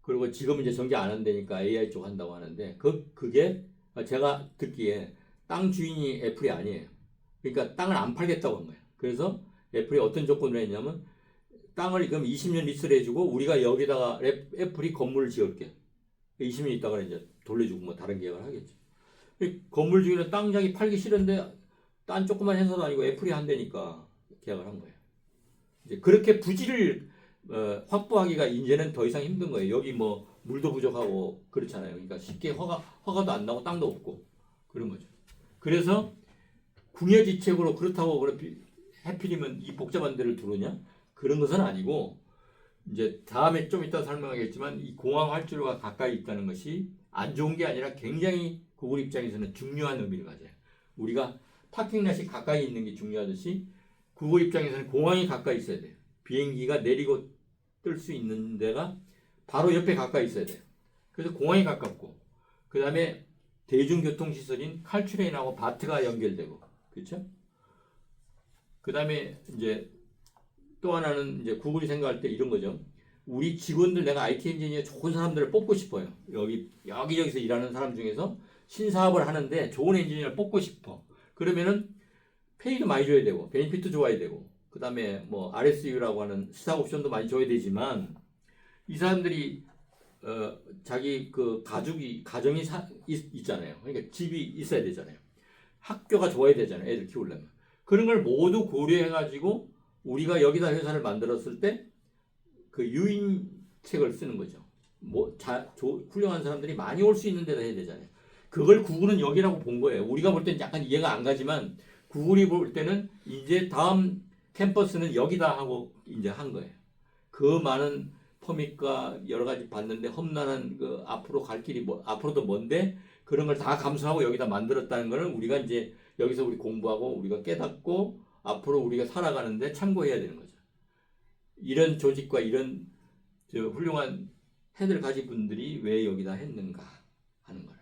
그리고 지금 이제 전기 안 한다니까 AI 쪽 한다고 하는데 그게 제가 듣기에 땅 주인이 애플이 아니에요. 그러니까 땅을 안 팔겠다고 한 거예요. 그래서 애플이 어떤 조건을 했냐면 땅을 그럼 20년 리스를 해주고 우리가 여기다가 애플이 건물을 지을게. 20년 있다가 이제 돌려주고 뭐 다른 계약을 하겠죠. 건물 중에는 땅장이 팔기 싫은데 딴 조그만 회사도 아니고 애플이 한다니까 계약을 한 거예요. 이제 그렇게 부지를 확보하기가 이제는 더 이상 힘든 거예요. 여기 뭐 물도 부족하고 그렇잖아요. 그러니까 쉽게 허가도 안 나고 땅도 없고 그런 거죠. 그래서 궁여지책으로 그렇다고 해필이면 이 복잡한 데를 두느냐? 그런 것은 아니고 이제 다음에 좀 이따 설명하겠지만 이 공항 활주로가 가까이 있다는 것이 안 좋은 게 아니라 굉장히 구글 입장에서는 중요한 의미를 가져요. 우리가 파킹렛이 가까이 있는 게 중요하듯이 구글 입장에서는 공항이 가까이 있어야 돼요. 비행기가 내리고 뜰 수 있는 데가 바로 옆에 가까이 있어야 돼요. 그래서 공항이 가깝고 그 다음에 대중교통시설인 칼트레인하고 바트가 연결되고, 그렇죠? 그 다음에 이제 또 하나는 이제 구글이 생각할 때 이런 거죠. 우리 직원들, 내가 IT 엔지니어 좋은 사람들을 뽑고 싶어요. 여기저기서 일하는 사람 중에서 신사업을 하는데 좋은 엔지니어를 뽑고 싶어. 그러면은 페이도 많이 줘야 되고, 베니핏도 줘야 되고, 그 다음에 뭐 RSU라고 하는 스탁 옵션도 많이 줘야 되지만, 이 사람들이 자기 그 가정이 있잖아요. 그러니까 집이 있어야 되잖아요. 학교가 좋아야 되잖아요. 애들 키우려면. 그런 걸 모두 고려해가지고 우리가 여기다 회사를 만들었을 때 그 유인책을 쓰는 거죠. 훌륭한 사람들이 많이 올 수 있는 데다 해야 되잖아요. 그걸 구글은 여기라고 본 거예요. 우리가 볼 때는 약간 이해가 안 가지만 구글이 볼 때는 이제 다음 캠퍼스는 여기다 하고 이제 한 거예요. 그 많은 퍼밋과 여러 가지 봤는데 험난한 그 앞으로 갈 길이 앞으로도 먼데 그런 걸 다 감수하고 여기다 만들었다는 거는 우리가 이제 여기서 우리 공부하고 우리가 깨닫고 앞으로 우리가 살아가는데 참고해야 되는 거죠. 이런 조직과 이런 훌륭한 헤드를 가진 분들이 왜 여기다 했는가 하는 거예요.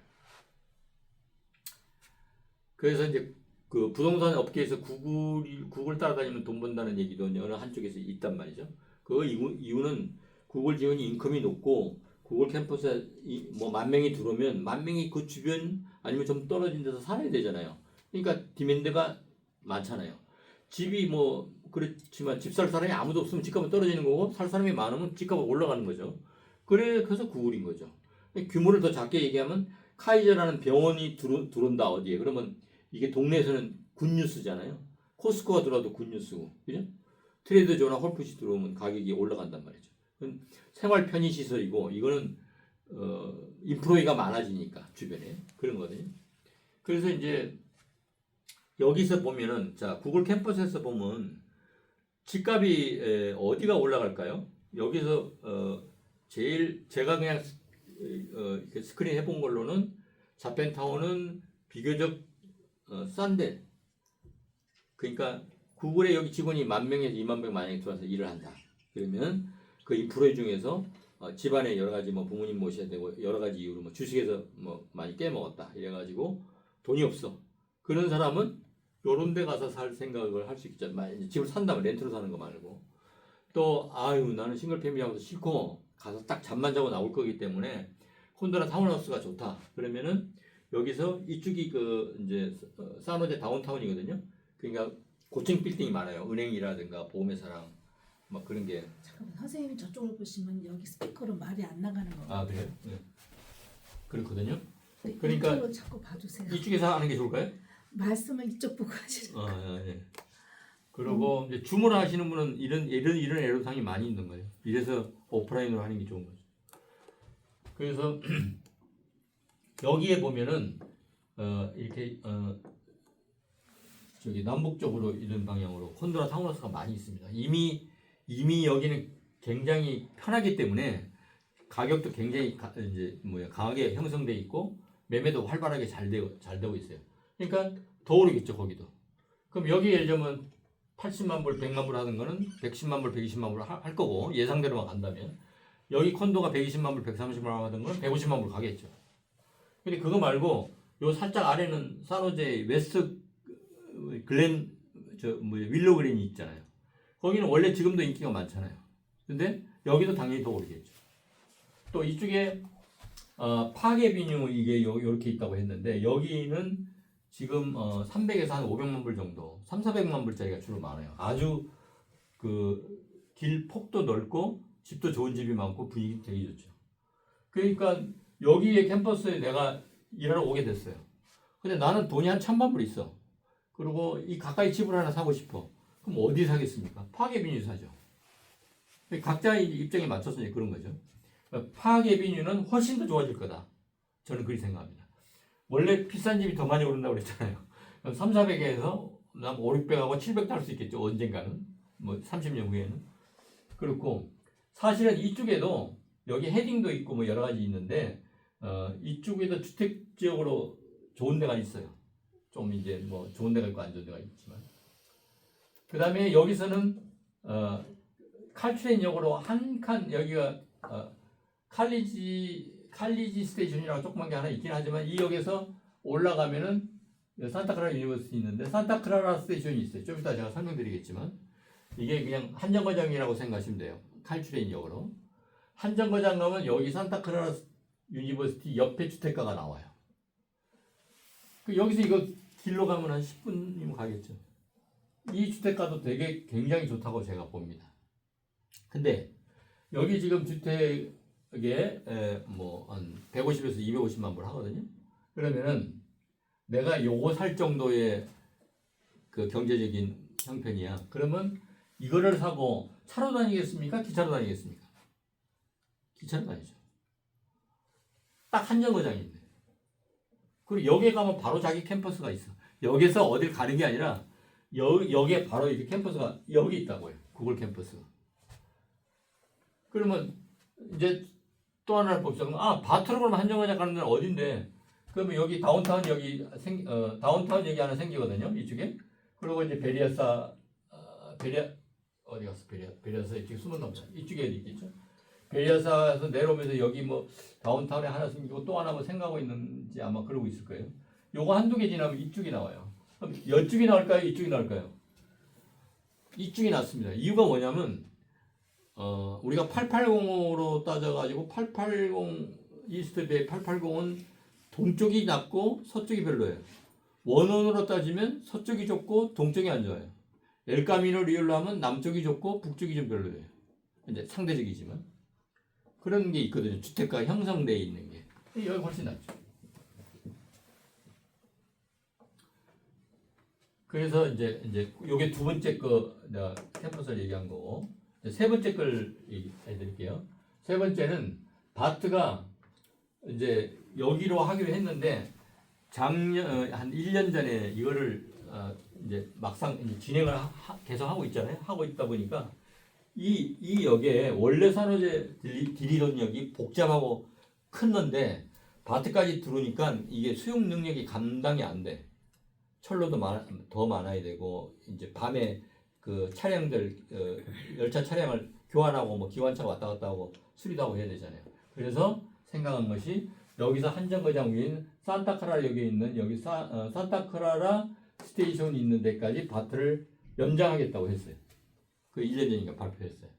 그래서 이제 그 부동산 업계에서 구글 따라다니면 돈 번다는 얘기도 어느 한쪽에서 있단 말이죠. 그 이유는 구글 지원이 인컴이 높고 구글 캠퍼스에 뭐 10,000명이 들어오면 10,000명이 그 주변 아니면 좀 떨어진 데서 살아야 되잖아요. 그러니까 디맨드가 많잖아요. 집이 뭐 그렇지만 집 살 사람이 아무도 없으면 집값은 떨어지는 거고 살 사람이 많으면 집값은 올라가는 거죠. 그래서 구글인 거죠. 규모를 더 작게 얘기하면 카이저라는 병원이 들어온다 어디에 그러면 이게 동네에서는 굿뉴스잖아요. 코스코가 들어와도 굿뉴스고, 그죠? 트레이더조나 홀푸시 들어오면 가격이 올라간단 말이죠. 생활 편의 시설이고 이거는 인프로이가 많아지니까 주변에 그런 거거든요. 그래서 이제 여기서 보면은 자 구글 캠퍼스에서 보면 집값이 어디가 올라갈까요? 여기서 제일 제가 그냥 스크린 해본 걸로는 자펜타운은 비교적 싼데 그러니까 구글에 여기 직원이 10,000명에서 20,000명 만약에 들어와서 일을 한다. 그러면 그 인프로이 중에서 집안에 여러 가지 뭐 부모님 모셔야 되고 여러 가지 이유로 뭐 주식에서 뭐 많이 깨먹었다 이래가지고 돈이 없어. 그런 사람은 요런 데 가서 살 생각을 할 수 있죠. 집을 산다면 렌트로 사는 거 말고. 또 아유 나는 싱글 패밀리하고도 싫고 가서 딱 잠만 자고 나올 거기 때문에 콘도나 타운하우스가 좋다. 그러면은 여기서 이쪽이 그 이제 산호제 다운타운이거든요. 그러니까 고층 빌딩이 많아요. 은행이라든가 보험회사랑 막 그런 게. 잠깐만 선생님이 저쪽을 보시면 여기 스피커로 말이 안 나가는 거. 아 그래요? 네. 그렇거든요. 네, 그러니까 이쪽으로 자꾸 봐주세요. 이쪽에서 하는 게 좋을까요? 말씀을 이쪽 보고 하시는 거. 네. 그리고 이제 주문을 하시는 분은 이런 애로사항이 많이 있는 거예요. 이래서 오프라인으로 하는 게 좋은 거죠. 그래서 여기에 보면은 이렇게 저기 남북쪽으로 이런 방향으로 콘도나 타운하우스가 많이 있습니다. 이미 여기는 굉장히 편하기 때문에 가격도 굉장히 이제 강하게 형성돼 있고 매매도 활발하게 잘 되고 있어요. 그러니까 더 오르겠죠 거기도. 그럼 여기 예를 들면 80만 불, 100만 불 하는 거는 110만 불, 120만 불 할 거고 예상대로만 간다면 여기 콘도가 120만 불, 130만 불 하던 거는 150만 불 가겠죠. 근데 그거 말고 요 살짝 아래는 산호제 웨스트 글렌 윌로 그린이 있잖아요. 거기는 원래 지금도 인기가 많잖아요. 근데 여기도 당연히 더 오르겠죠. 또 이쪽에 파괴비뉴 이게 이렇게 있다고 했는데 여기는 지금 300에서 한 500만 불 정도, 3,400만 불짜리가 주로 많아요. 아주 그 길 폭도 넓고 집도 좋은 집이 많고 분위기 되게 좋죠. 그러니까 여기에 캠퍼스에 내가 일하러 오게 됐어요. 근데 나는 돈이 한 1,000만 불 있어. 그리고 이 가까이 집을 하나 사고 싶어. 그럼 어디 사겠습니까? 파괴비뉴 사죠. 각자의 입장에 맞춰서 이제 그런 거죠. 파괴비뉴는 훨씬 더 좋아질 거다. 저는 그렇게 생각합니다. 원래 비싼 집이 더 많이 오른다고 그랬잖아요. 3,400에서 5, 600하고 700도 할 수 있겠죠. 언젠가는. 뭐 30년 후에는. 그렇고 사실은 이쪽에도 여기 헤딩도 있고 뭐 여러 가지 있는데 이쪽에도 주택 지역으로 좋은 데가 있어요. 좀 이제 뭐 좋은 데가 있고 안 좋은 데가 있지만. 그 다음에 여기서는 칼트레인역으로 한 칸 여기가 칼리지 스테이션이라고 조그만 게 하나 있긴 하지만 이 역에서 올라가면은 산타크라라 유니버시티 있는데 산타크라라 스테이션이 있어요. 좀 이따 제가 설명드리겠지만 이게 그냥 한정거장이라고 생각하시면 돼요. 칼트레인역으로. 한정거장 가면 여기 산타크라라 유니버시티 옆에 주택가가 나와요. 여기서 이거 길로 가면 한 10분이면 가겠죠. 이 주택가도 되게 굉장히 좋다고 제가 봅니다. 근데 여기 지금 주택에 뭐 한 150에서 250만 불 하거든요. 그러면은 내가 요거 살 정도의 그 경제적인 형편이야. 그러면 이거를 사고 차로 다니겠습니까? 기차로 다니겠습니까? 기차로 다니죠. 딱 한정거장인데. 그리고 여기에 가면 바로 자기 캠퍼스가 있어. 여기서 어딜 가는 게 아니라 여기에 바로 이렇게 캠퍼스가 여기 있다고요. 구글 캠퍼스가. 그러면 이제 또 하나를 봅시다. 바트로 그러면 한정거장 가는 데는 어딘데? 그러면 여기 다운타운 다운타운 여기 하나 생기거든요. 이쪽에. 그리고 이제 어디 갔어? 베리아사 이쪽에 숨은 넘쳐. 이쪽에 있겠죠. 베리아사에서 내려오면서 여기 뭐 다운타운에 하나 생기고 또 하나 뭐 생각하고 있는지 아마 그러고 있을 거예요. 요거 한두 개 지나면 이쪽이 나와요. 그럼 이쪽이 나올까요? 이쪽이 나올까요? 이쪽이 낫습니다. 이유가 뭐냐면 우리가 880으로 따져가지고 880 이스트베이 880은 동쪽이 낮고 서쪽이 별로예요. 원원으로 따지면 서쪽이 좋고 동쪽이 안 좋아요. 엘카미노 리올로 하면 남쪽이 좋고 북쪽이 좀 별로예요. 이제 상대적이지만 그런 게 있거든요. 주택가 형성되어 있는 게 여기 훨씬 낫죠. 그래서 이제 요게 두 번째 거 내가 캠퍼스를 얘기한 거고 세 번째 걸 얘기해 드릴게요. 세 번째는 바트가 이제 여기로 하기로 했는데 작년 한 1년 전에 이거를 이제 막상 이제 진행을 계속 하고 있잖아요. 하고 있다 보니까 이 역에 원래 산호제 디리던 역이 복잡하고 큰 건데 바트까지 들어오니까 이게 수용 능력이 감당이 안 돼. 철로도 더 많아야 되고 이제 밤에 그 차량들 열차 차량을 교환하고 뭐 기관차가 왔다 갔다 하고 수리도 하고 해야 되잖아요. 그래서 생각한 것이 여기서 한정거장 위인 산타크라라 역에 있는 여기 산타크라라 스테이션이 있는 데까지 바트를 연장하겠다고 했어요. 그 1년 전인가 발표했어요.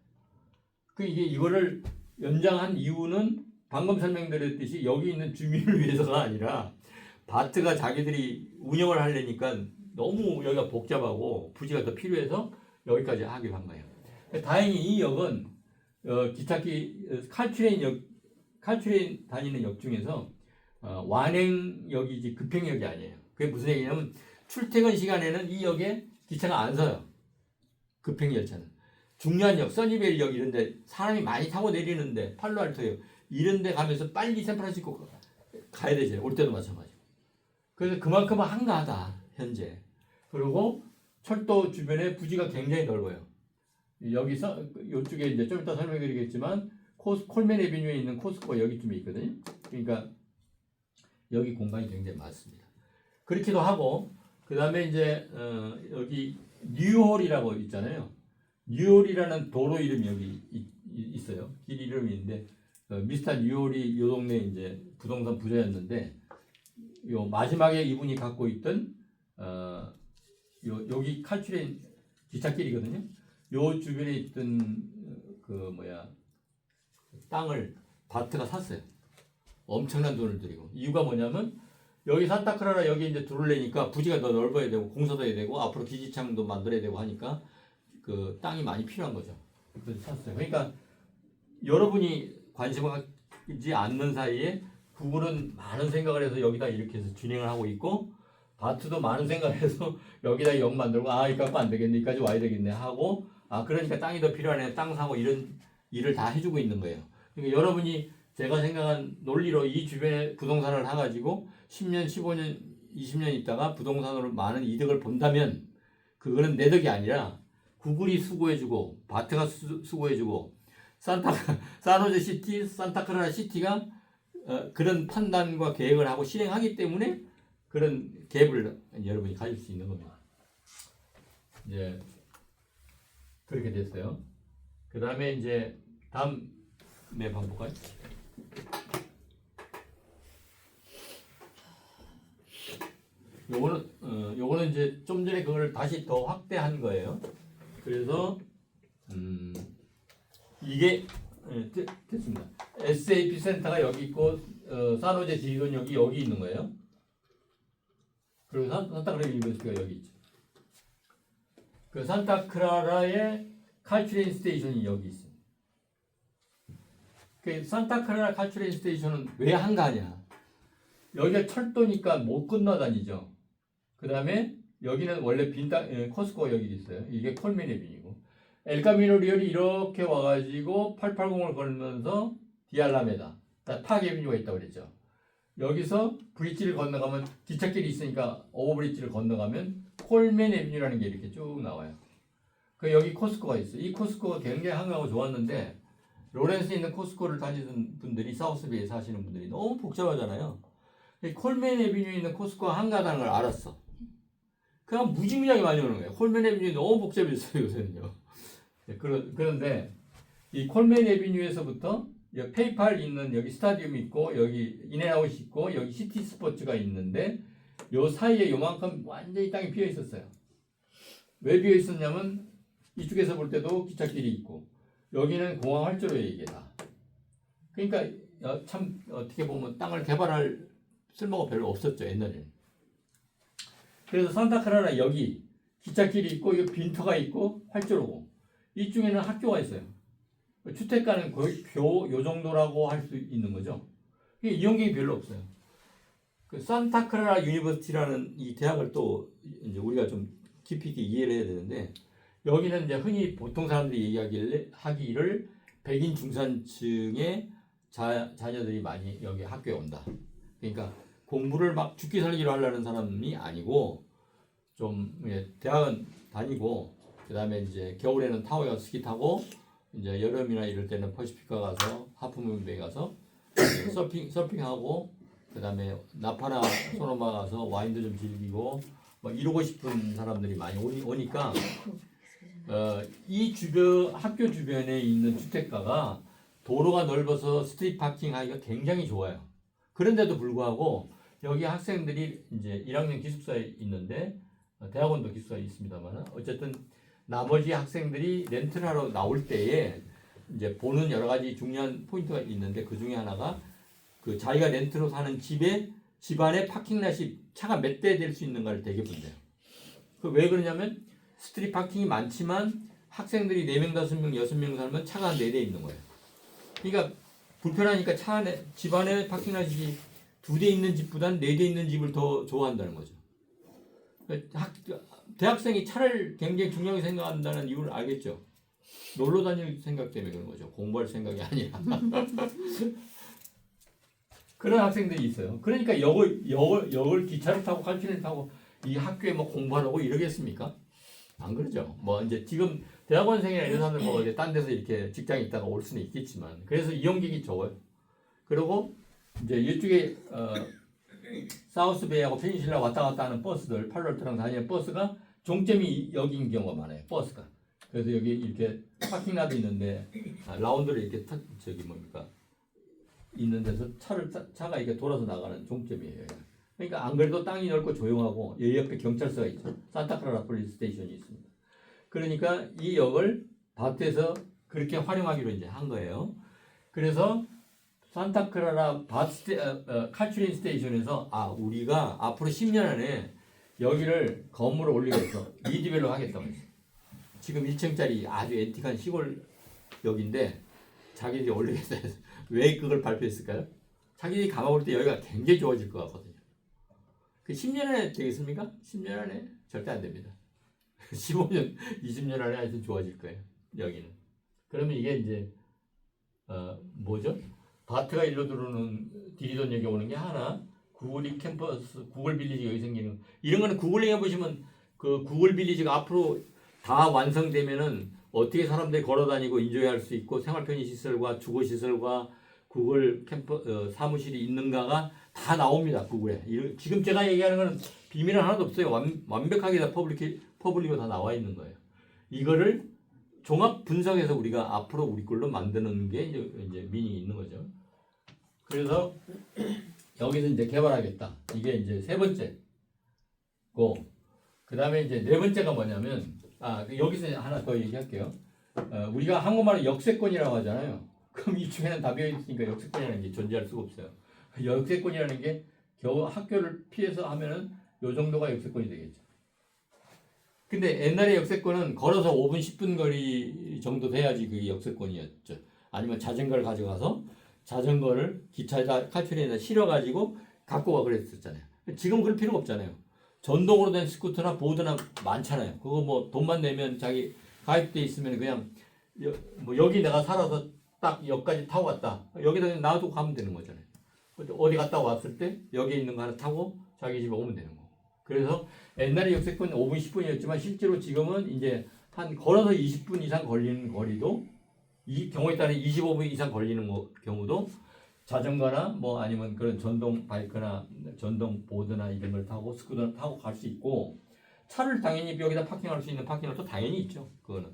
이거를 연장한 이유는 방금 설명드렸듯이 여기 있는 주민을 위해서가 아니라 바트가 자기들이 운영을 하려니까 너무 여기가 복잡하고 부지가 더 필요해서 여기까지 하기로 한 거예요. 다행히 이 역은 기찻길 칼트레인 다니는 역 중에서 완행역이지 급행역이 아니에요. 그게 무슨 얘기냐면 출퇴근 시간에는 이 역에 기차가 안 서요. 급행열차는. 중요한 역, 써니벨 역 이런데 사람이 많이 타고 내리는데 팔로알토역 이런데 가면서 빨리 샌프란시스코 가야 되죠. 올 때도 마찬가지. 그래서 그만큼 한가하다 현재. 그리고 철도 주변에 부지가 굉장히 넓어요. 여기서 이쪽에 이제 좀 이따 설명드리겠지만 콜맨 에비뉴에 있는 코스코가 여기쯤에 있거든요. 그러니까 여기 공간이 굉장히 많습니다. 그렇기도 하고 그 다음에 이제 여기 뉴홀이라고 있잖아요. 뉴홀이라는 도로 이름이 여기 있어요. 길 이름이 있는데 미스터 뉴홀이 요 동네 이제 부동산 부자였는데 요 마지막에 이분이 갖고 있던 여기 칼트레인 기찻길이거든요. 요 주변에 있던 땅을 바트가 샀어요. 엄청난 돈을 들이고. 이유가 뭐냐면 여기 산타크라라 여기 이제 들어오려니까 부지가 더 넓어야 되고 공사도 해야 되고 앞으로 기지창도 만들어야 되고 하니까 그 땅이 많이 필요한 거죠. 그래서 샀어요. 그러니까 여러분이 관심을 갖지 않는 사이에 구글은 많은 생각을 해서 여기다 이렇게 해서 진행을 하고 있고 바트도 많은 생각을 해서 여기다 역 만들고 이거 갖고 안 되겠네, 여기까지 와야 되겠네 하고 그러니까 땅이 더 필요하네, 땅 사고 이런 일을 다 해주고 있는 거예요. 그러니까 여러분이 제가 생각한 논리로 이 주변에 부동산을 사가지고 10년, 15년, 20년 있다가 부동산으로 많은 이득을 본다면 그거는 내 덕이 아니라 구글이 수고해주고 바트가 수고해주고 산호제 시티, 산타크라라 시티가 그런 판단과 계획을 하고 실행하기 때문에 그런 갭을 여러분이 가질 수 있는 겁니다. 이제 그렇게 됐어요. 그 다음에 이제 다음 맵 한번 볼까요? 요거는 이제 좀 전에 그걸 다시 더 확대한 거예요. 그래서 이게 됐습니다. SAP 센터가 여기 있고 산호제 지휘원 여기 있는 거예요. 그리고 산타크라라 유니버시티가 여기 있죠. 그 산타크라라의 칼츄레인 스테이션이 여기 있습니다. 그 산타크라라 칼츄레인 스테이션은 왜 한가하냐? 여기가 철도니까 못 건너다니죠. 그 다음에 여기는 원래 코스코가 여기 있어요. 이게 콜맨 에비뉴고. 엘카미노 리얼이 이렇게 와가지고 880을 걸면서 디알라메다, 팍 에비뉴가 있다고 그랬죠. 여기서 브릿지를 건너가면 기찻길이 있으니까 오버브릿지를 건너가면 콜맨 에비뉴라는 게 이렇게 쭉 나와요. 그 여기 코스코가 있어요. 이 코스코가 굉장히 한가하고 좋았는데 로렌스에 있는 코스코를 다니는 분들이 사우스베이에 사시는 분들이 너무 복잡하잖아요. 콜맨 에비뉴에 있는 코스코가 한가하다는 걸 알았어. 그냥 무지무지하게 많이 오는 거예요. 콜맨 에비뉴 너무 복잡해졌어요 요새는요. 그런데 이 콜맨 에비뉴에서부터 페이팔 있는 여기 스타디움이 있고 여기 인앤아웃이 있고 여기 시티 스포츠가 있는데 요 사이에 요만큼 완전히 땅이 비어 있었어요. 왜 비어 있었냐면 이쪽에서 볼 때도 기찻길이 있고 여기는 공항 활주로에 이게 다. 그러니까 참 어떻게 보면 땅을 개발할 쓸모가 별로 없었죠 옛날에는. 그래서 산타크라라 여기 기찻길이 있고 여기 빈터가 있고 활주로고 이쪽에는 학교가 있어요. 주택가는 거의 요 정도라고 할 수 있는 거죠. 이용객이 별로 없어요. 그 산타크라라 유니버시티라는 이 대학을 또 이제 우리가 좀 깊이 있게 이해를 해야 되는데 여기는 이제 흔히 보통 사람들이 하기를 백인 중산층의 자녀들이 많이 여기 학교에 온다. 그러니까 공부를 막 죽기 살기로 하려는 사람이 아니고 좀 대학은 다니고 그다음에 이제 겨울에는 타워에 가서 스키 타고 이제 여름이나 이럴 때는 퍼시피카 가서 하프문베이 가서 서핑하고 그다음에 나파나 소노마 가서 와인도 좀 즐기고 뭐 이러고 싶은 사람들이 많이 오니까 이 학교 주변에 있는 주택가가 도로가 넓어서 스트리트 파킹하기가 굉장히 좋아요. 그런데도 불구하고 여기 학생들이 이제 1학년 기숙사에 있는데 대학원도 기숙사에 있습니다만 어쨌든 나머지 학생들이 렌트를 하러 나올 때에 이제 보는 여러 가지 중요한 포인트가 있는데 그 중에 하나가 그 자기가 렌트로 사는 집안에 파킹랏이 차가 몇 대 될 수 있는가를 되게 본대요. 그 왜 그러냐면 스트리트 파킹이 많지만 학생들이 4명, 5명, 6명 살면 차가 4대 있는 거예요. 그러니까 불편하니까 집안에 파킹랏이 2대 있는 집보다는 4대 있는 집을 더 좋아한다는 거죠. 대학생이 차를 굉장히 중요하게 생각한다는 이유를 알겠죠. 놀러 다닐 생각 때문에 그런 거죠. 공부할 생각이 아니라. 그런 학생들이 있어요. 그러니까 역을 기차를 타고 칼피를 타고 이 학교에 뭐 공부하라고 이러겠습니까? 안 그러죠. 뭐 이제 지금 대학원생이나 이런 사람들 뭐 이제 딴 데서 이렇게 직장에 있다가 올 수는 있겠지만 그래서 이용객이 적어요. 그리고 이제 이쪽에 사우스베이하고 페닌실라 왔다 갔다 하는 버스들 팔로알토랑 다니는 버스가 종점이 여기인 경우가 많아요. 버스가. 그래서 여기 이렇게 파킹라도 있는데 라운드를 이렇게 있는 데서 차가 이렇게 돌아서 나가는 종점이에요. 그러니까 안 그래도 땅이 넓고 조용하고 여기 옆에 경찰서가 있죠. 산타크라라 폴리스 스테이션이 있습니다. 그러니까 이 역을 밭에서 그렇게 활용하기로 이제 한 거예요. 그래서 산타크라라 칼츄린 스테이션에서 우리가 앞으로 10년 안에 여기를 건물을 올리겠어. 리디벨롭 하겠다고 했어요. 지금 1층짜리 아주 앤틱한 시골 역인데 자기들이 올리겠다 해서 왜 그걸 발표했을까요? 자기들이 감아볼 때 여기가 굉장히 좋아질 것 같거든요. 그 10년 안에 되겠습니까? 10년 안에 절대 안 됩니다. 15년, 20년 안에 하여튼 좋아질 거예요. 여기는. 그러면 이게 이제 뭐죠? 바트가 일로 들어오는 디리돈역에 오는 게 하나, 구글 캠퍼스, 구글 빌리지 여기 생기는 이런 거는 구글에 해보시면 그 구글 빌리지가 앞으로 다 완성되면은 어떻게 사람들이 걸어다니고 인조할 수 있고 생활 편의 시설과 주거 시설과 구글 사무실이 있는가가 다 나옵니다. 구글에. 지금 제가 얘기하는 거는 비밀은 하나도 없어요. 완벽하게 다 퍼블릭으로 다 나와 있는 거예요. 이거를 종합 분석해서 우리가 앞으로 우리 걸로 만드는 게 이제 미닝이 있는 거죠. 그래서 여기서 이제 개발하겠다. 이게 이제 세 번째. 있고, 그 다음에 이제 네 번째가 뭐냐면, 여기서 하나 더 얘기할게요. 우리가 한국말로 역세권이라고 하잖아요. 그럼 이쪽에는 다 비어있으니까 역세권이라는 게 존재할 수가 없어요. 역세권이라는 게 겨우 학교를 피해서 하면은 요 정도가 역세권이 되겠죠. 근데 옛날에 역세권은 걸어서 5분, 10분 거리 정도 돼야지 그게 역세권이었죠. 아니면 자전거를 가져가서 자전거를 기차에다 카트리에다 실어가지고 갖고 가 그랬었잖아요. 지금 그럴 필요가 없잖아요. 전동으로 된 스쿠터나 보드나 많잖아요. 그거 뭐 돈만 내면 자기 가입돼 있으면 그냥 뭐 여기 내가 살아서 딱 여기까지 타고 갔다. 여기다 그냥 놔두고 가면 되는 거잖아요. 어디 갔다 왔을 때 여기 있는 거 하나 타고 자기 집에 오면 되는 거고. 그래서 옛날에 역세권 5분, 10분이었지만 실제로 지금은 이제 한 걸어서 20분 이상 걸리는 거리도 이 경우에 따라 25분 이상 걸리는 경우도 자전거나 뭐 아니면 그런 전동 바이크나 전동 보드나 이런 걸 타고 스쿠터를 타고 갈 수 있고 차를 당연히 여기다 파킹할 수 있는 파킹도 당연히 있죠. 그거는.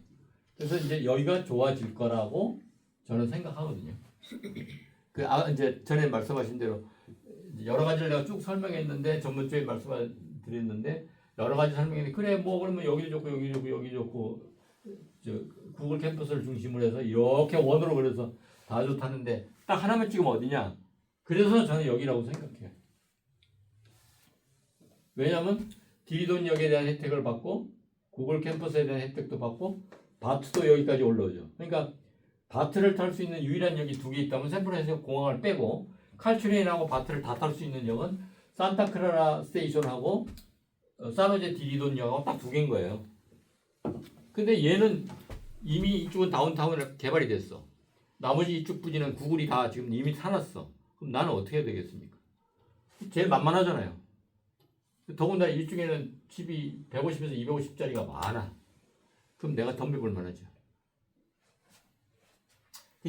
그래서 이제 여기가 좋아질 거라고 저는 생각하거든요. 이제 전에 말씀하신 대로 여러 가지를 내가 쭉 설명했는데 전문적인 말씀드렸는데 여러 가지 설명했는데 그래 뭐 그러면 여기도 좋고 여기도 좋고 여기 좋고 저 구글 캠퍼스를 중심으로 해서 이렇게 원으로 그려서 다 좋다는데 딱 하나만 지금 어디냐? 그래서 저는 여기라고 생각해요. 왜냐하면 디리돈역에 대한 혜택을 받고 구글 캠퍼스에 대한 혜택도 받고 바트도 여기까지 올라오죠. 그러니까 바트를 탈 수 있는 유일한 역이 두 개 있다면 샌프란시스코 공항을 빼고 칼츄레인하고 바트를 다 탈 수 있는 역은 산타크라라 스테이션하고 산호제 디리돈역하고 딱 두 개인 거예요. 근데 얘는 이미 이쪽은 다운타운에 개발이 됐어. 나머지 이쪽 부지는 구글이 다 지금 이미 사놨어. 그럼 나는 어떻게 해야 되겠습니까? 제일 만만하잖아요. 더군다나 이쪽에는 집이 150에서 250짜리가 많아. 그럼 내가 덤벼볼 만하죠.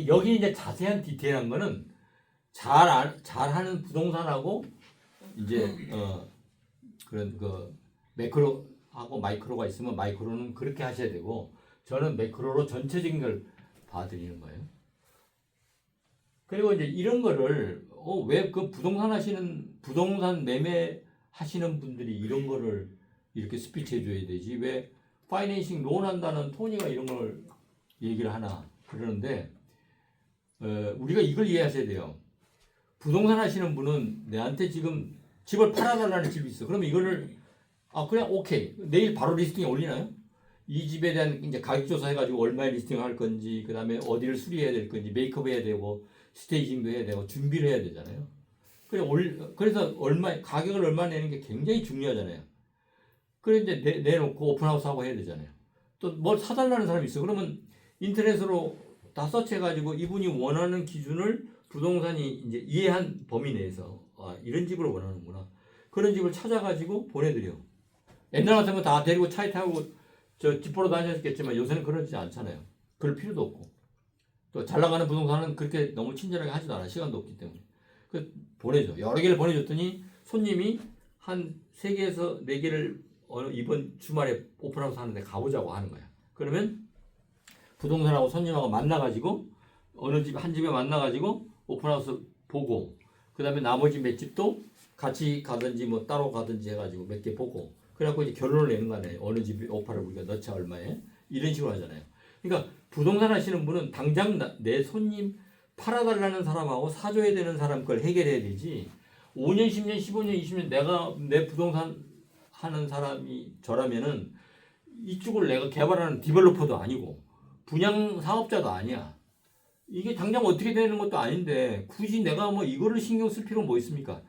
여기 이제 자세한 디테일한 거는 잘하는 부동산하고 이제 그런 그 매크로하고 마이크로가 있으면 마이크로는 그렇게 하셔야 되고 저는 매크로로 전체적인 걸 봐드리는 거예요. 그리고 이제 이런 거를 왜 그 부동산 매매 하시는 분들이 이런 거를 이렇게 스피치 해줘야 되지 왜 파이낸싱 론 한다는 토니가 이런 걸 얘기를 하나 그러는데 우리가 이걸 이해하셔야 돼요. 부동산 하시는 분은 내한테 지금 집을 팔아달라는 집이 있어. 그러면 이거를 그냥 오케이 내일 바로 리스팅에 올리나요? 이 집에 대한 이제 가격 조사 해가지고 얼마에 리스팅할 건지 그 다음에 어디를 수리해야 될 건지 메이크업 해야 되고 스테이징도 해야 되고 준비를 해야 되잖아요. 그래서 가격을 얼마 내는 게 굉장히 중요하잖아요. 그래 이제 내놓고 오픈하우스 하고 해야 되잖아요. 또 뭘 사달라는 사람이 있어. 그러면 인터넷으로 다 서치해가지고 이분이 원하는 기준을 부동산이 이제 이해한 범위 내에서 이런 집을 원하는구나. 그런 집을 찾아가지고 보내드려. 옛날 같으면 다 데리고 차에 타고 집 보러 다녔겠지만 요새는 그러지 않잖아요. 그럴 필요도 없고. 또 잘 나가는 부동산은 그렇게 너무 친절하게 하지도 않아. 시간도 없기 때문에. 보내줘. 여러 개를 보내줬더니 손님이 한 3개에서 4개를 이번 주말에 오픈하우스 하는데 가보자고 하는 거야. 그러면 부동산하고 손님하고 만나가지고 어느 집 한 집에 만나가지고 오픈하우스 보고 그 다음에 나머지 몇 집도 같이 가든지 뭐 따로 가든지 해가지고 몇 개 보고 그래갖고 이제 결론을 내는 거 아니에요. 어느 집에 오파를 우리가 넣자 얼마에 이런 식으로 하잖아요. 그러니까 부동산 하시는 분은 당장 내 손님 팔아달라는 사람하고 사줘야 되는 사람 걸 해결해야 되지 5년, 10년, 15년, 20년 내가 내 부동산 하는 사람이 저라면은 이쪽을 내가 개발하는 디벨로퍼도 아니고 분양 사업자도 아니야. 이게 당장 어떻게 되는 것도 아닌데 굳이 내가 뭐 이거를 신경 쓸 필요는 뭐 있습니까?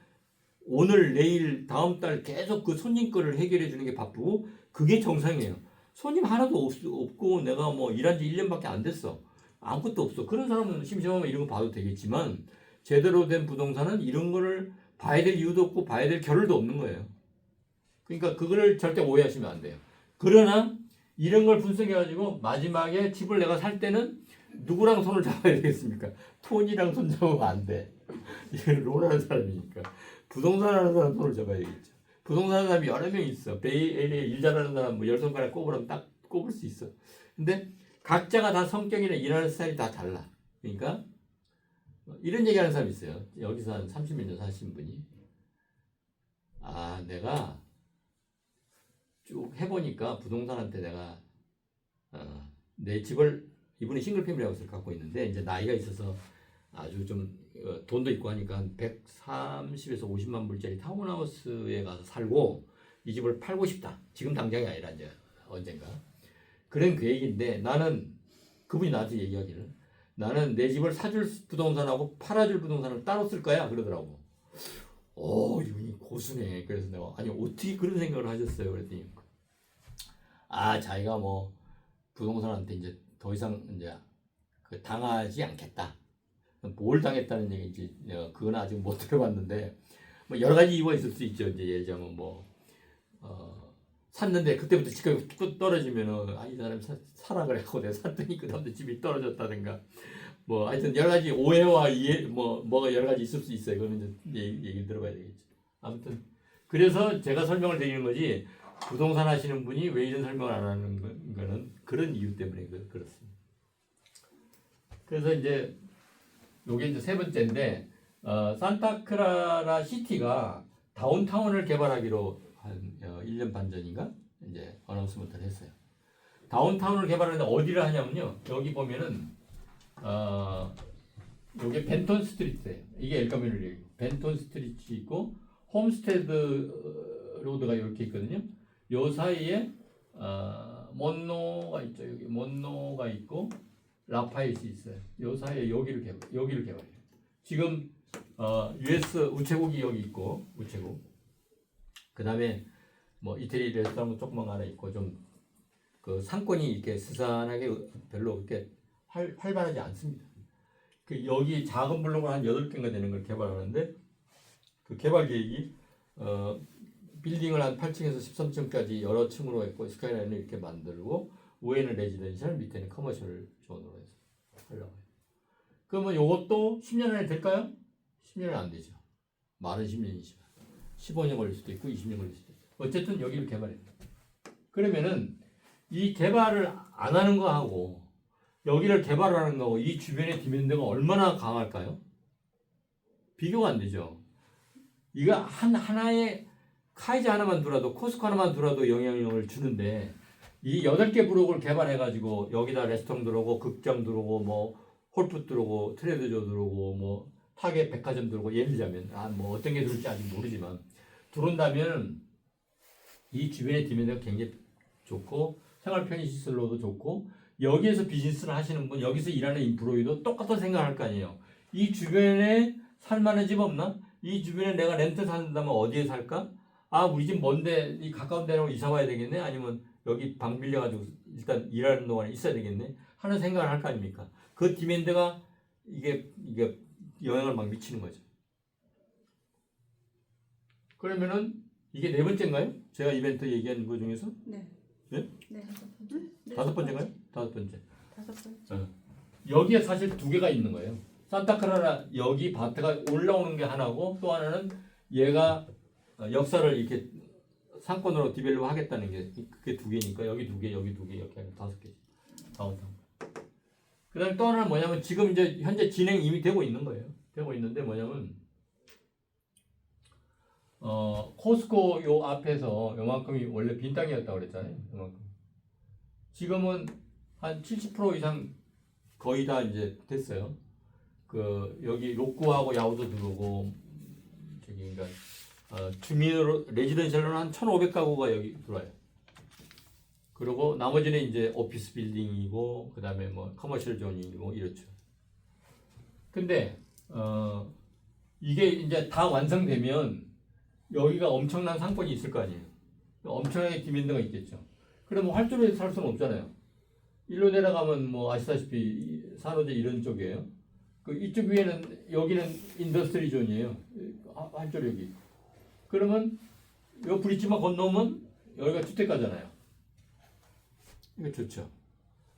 오늘, 내일, 다음 달 계속 그 손님 거를 해결해 주는 게 바쁘고 그게 정상이에요. 손님 하나도 없고 내가 뭐 일한 지 1년밖에 안 됐어. 아무것도 없어. 그런 사람은 심심하면 이런 거 봐도 되겠지만 제대로 된 부동산은 이런 거를 봐야 될 이유도 없고 봐야 될 겨를도 없는 거예요. 그러니까 그거를 절대 오해하시면 안 돼요. 그러나 이런 걸 분석해가지고 마지막에 집을 내가 살 때는 누구랑 손을 잡아야 되겠습니까? 톤이랑 손 잡으면 안 돼. 이건 론하는 사람이니까. 부동산 하는 사람 손을 잡아야겠죠. 부동산 하는 사람이 여러 명 있어. 베이에리에 일 잘하는 사람 뭐 10손가락 꼽으라면 딱 꼽을 수 있어. 근데 각자가 다 성격이나 일하는 스타일이 다 달라. 그러니까 이런 얘기하는 사람이 있어요. 여기서 한 30몇 년 사신 분이 내가 쭉 해보니까 부동산한테 내가 내 집을 이분이 싱글 패밀리 하우스를 갖고 있는데 이제 나이가 있어서 아주 좀 돈도 있고 하니까 한 130에서 50만 불짜리 타운하우스에 가서 살고 이 집을 팔고 싶다. 지금 당장이 아니라 이제 언젠가 그런 계획인데 나는 그분이 나한테 얘기하기를 나는 내 집을 사줄 부동산하고 팔아줄 부동산을 따로 쓸 거야 그러더라고. 이분이 고수네. 그래서 내가 아니 어떻게 그런 생각을 하셨어요? 그랬더니 자기가 뭐 부동산한테 이제 더 이상 이제 그 당하지 않겠다. 뭘 당했다는 얘기인지 그건 아직 못 들어봤는데 뭐 여러 가지 이유가 있을 수 있죠. 이제 예를 들자면 샀는데 그때부터 집값이 뚝 떨어지면은 이 사람이 사라 그래갖고 내가 샀더니 그 다음에 집이 떨어졌다든가 뭐 하여튼 여러 가지 오해와 이해 뭐가 여러 가지 있을 수 있어요. 그거는 이제 얘기 들어봐야 되겠죠. 아무튼 그래서 제가 설명을 드리는 거지 부동산 하시는 분이 왜 이런 설명을 안 하는 거는 그런 이유 때문에 그렇습니다. 그래서 이제 요게 이제 세 번째인데 산타크라라 시티가 다운타운을 개발하기로 한 1년 반 전인가 이제 어나운스먼트를 했어요. 다운타운을 개발하는데 어디를 하냐면요. 여기 보면은 요게 벤톤 스트리트예요. 이게 엘카미누리고 벤톤 스트리트 있고 홈스테드 로드가 이렇게 있거든요. 요 사이에 몬노가 있죠. 여기 몬노가 있고 라파이스 있어요. 요 사이에 여기를 개발해요. 지금 US 우체국이 여기 있고 우체국. 그다음에 뭐 이태리 레스토랑 조그만 거 하나 있고 좀 그 상권이 이렇게 스산하게 별로 그렇게 활발하지 않습니다. 그 여기 작은 블록으로 한 8개인가 되는 걸 개발하는데 그 개발 계획이 빌딩을 한 8층에서 13층까지 여러 층으로 했고 스카이라인을 이렇게 만들고 위에는 레지던셜 밑에는 커머셜 존으로 해서 하려고 해요. 그러면 이것도 10년 안에 될까요? 10년은 안 되죠. 말은 10년이지만 15년 걸릴 수도 있고 20년 걸릴 수도 있고 어쨌든 여기를 개발해요. 그러면은 이 개발을 안 하는 거하고 여기를 개발하는 거하고 이 주변의 디맨드가 얼마나 강할까요? 비교가 안 되죠. 이거 하나의 카이즈 하나만 두라도 코스코 하나만 두라도 영향력을 주는데 이 8개 브록을 개발해가지고 여기다 레스토랑 들어오고 극장 들어오고 뭐 홀푸드 들어오고 트레드조 들어오고 뭐 타겟 백화점 들어오고 예를 들자면 뭐 어떤 게 들을지 아직 모르지만 들어온다면 이 주변의 디맨드가 굉장히 좋고 생활 편의시설로도 좋고 여기에서 비즈니스를 하시는 분 여기서 일하는 인프로이도 똑같은 생각을 할 거 아니에요. 이 주변에 살만한 집 없나? 이 주변에 내가 렌트 산다면 어디에 살까? 우리 집 먼데 이 가까운 데로 이사 와야 되겠네? 아니면 여기 방 빌려가지고 일단 일하는 동안에 있어야 되겠네? 하는 생각을 할 거 아닙니까? 그 디맨드가 이게 영향을 막 미치는 거죠. 그러면은 이게 네 번째인가요? 제가 이벤트 얘기한 거 중에서? 네. 네? 네. 다섯 번째인가요? 다섯 번째. 다섯 번째. 여기에 사실 두 개가 있는 거예요. 산타크라라 여기 바트가 올라오는 게 하나고 또 하나는 얘가 역사를 이렇게 상권으로 디벨롭 하겠다는 게 그게 두 개니까 여기 두 개, 여기 두 개 이렇게 하면 5개. 다운타운. 그다음에 또 하나는 뭐냐면 지금 이제 현재 진행 이미 되고 있는 거예요. 되고 있는데 뭐냐면 코스코 요 앞에서 요만큼이 원래 빈 땅이었다고 그랬잖아요. 요만큼. 지금은 한 70% 이상 거의 다 이제 됐어요. 그 여기 로쿠하고 야후도 들어오고 저기 그러니까 주민으로 레지던셜로는 한 1,500가구가 여기 들어와요. 그리고 나머지는 이제 오피스 빌딩이고 그다음에 뭐 커머셜 존이고 이렇죠. 근데 이게 이제 다 완성되면 여기가 엄청난 상권이 있을 거 아니에요. 엄청나게 디맨드가 있겠죠. 그러면 활주로에 살 수는 없잖아요. 일로 내려가면 뭐 아시다시피 산호제 이런 쪽이에요. 그 이쪽 위에는 여기는 인더스트리 존이에요. 활주로 여기. 그러면 요 브릿지만 건너면 여기가 주택가잖아요. 이거 좋죠.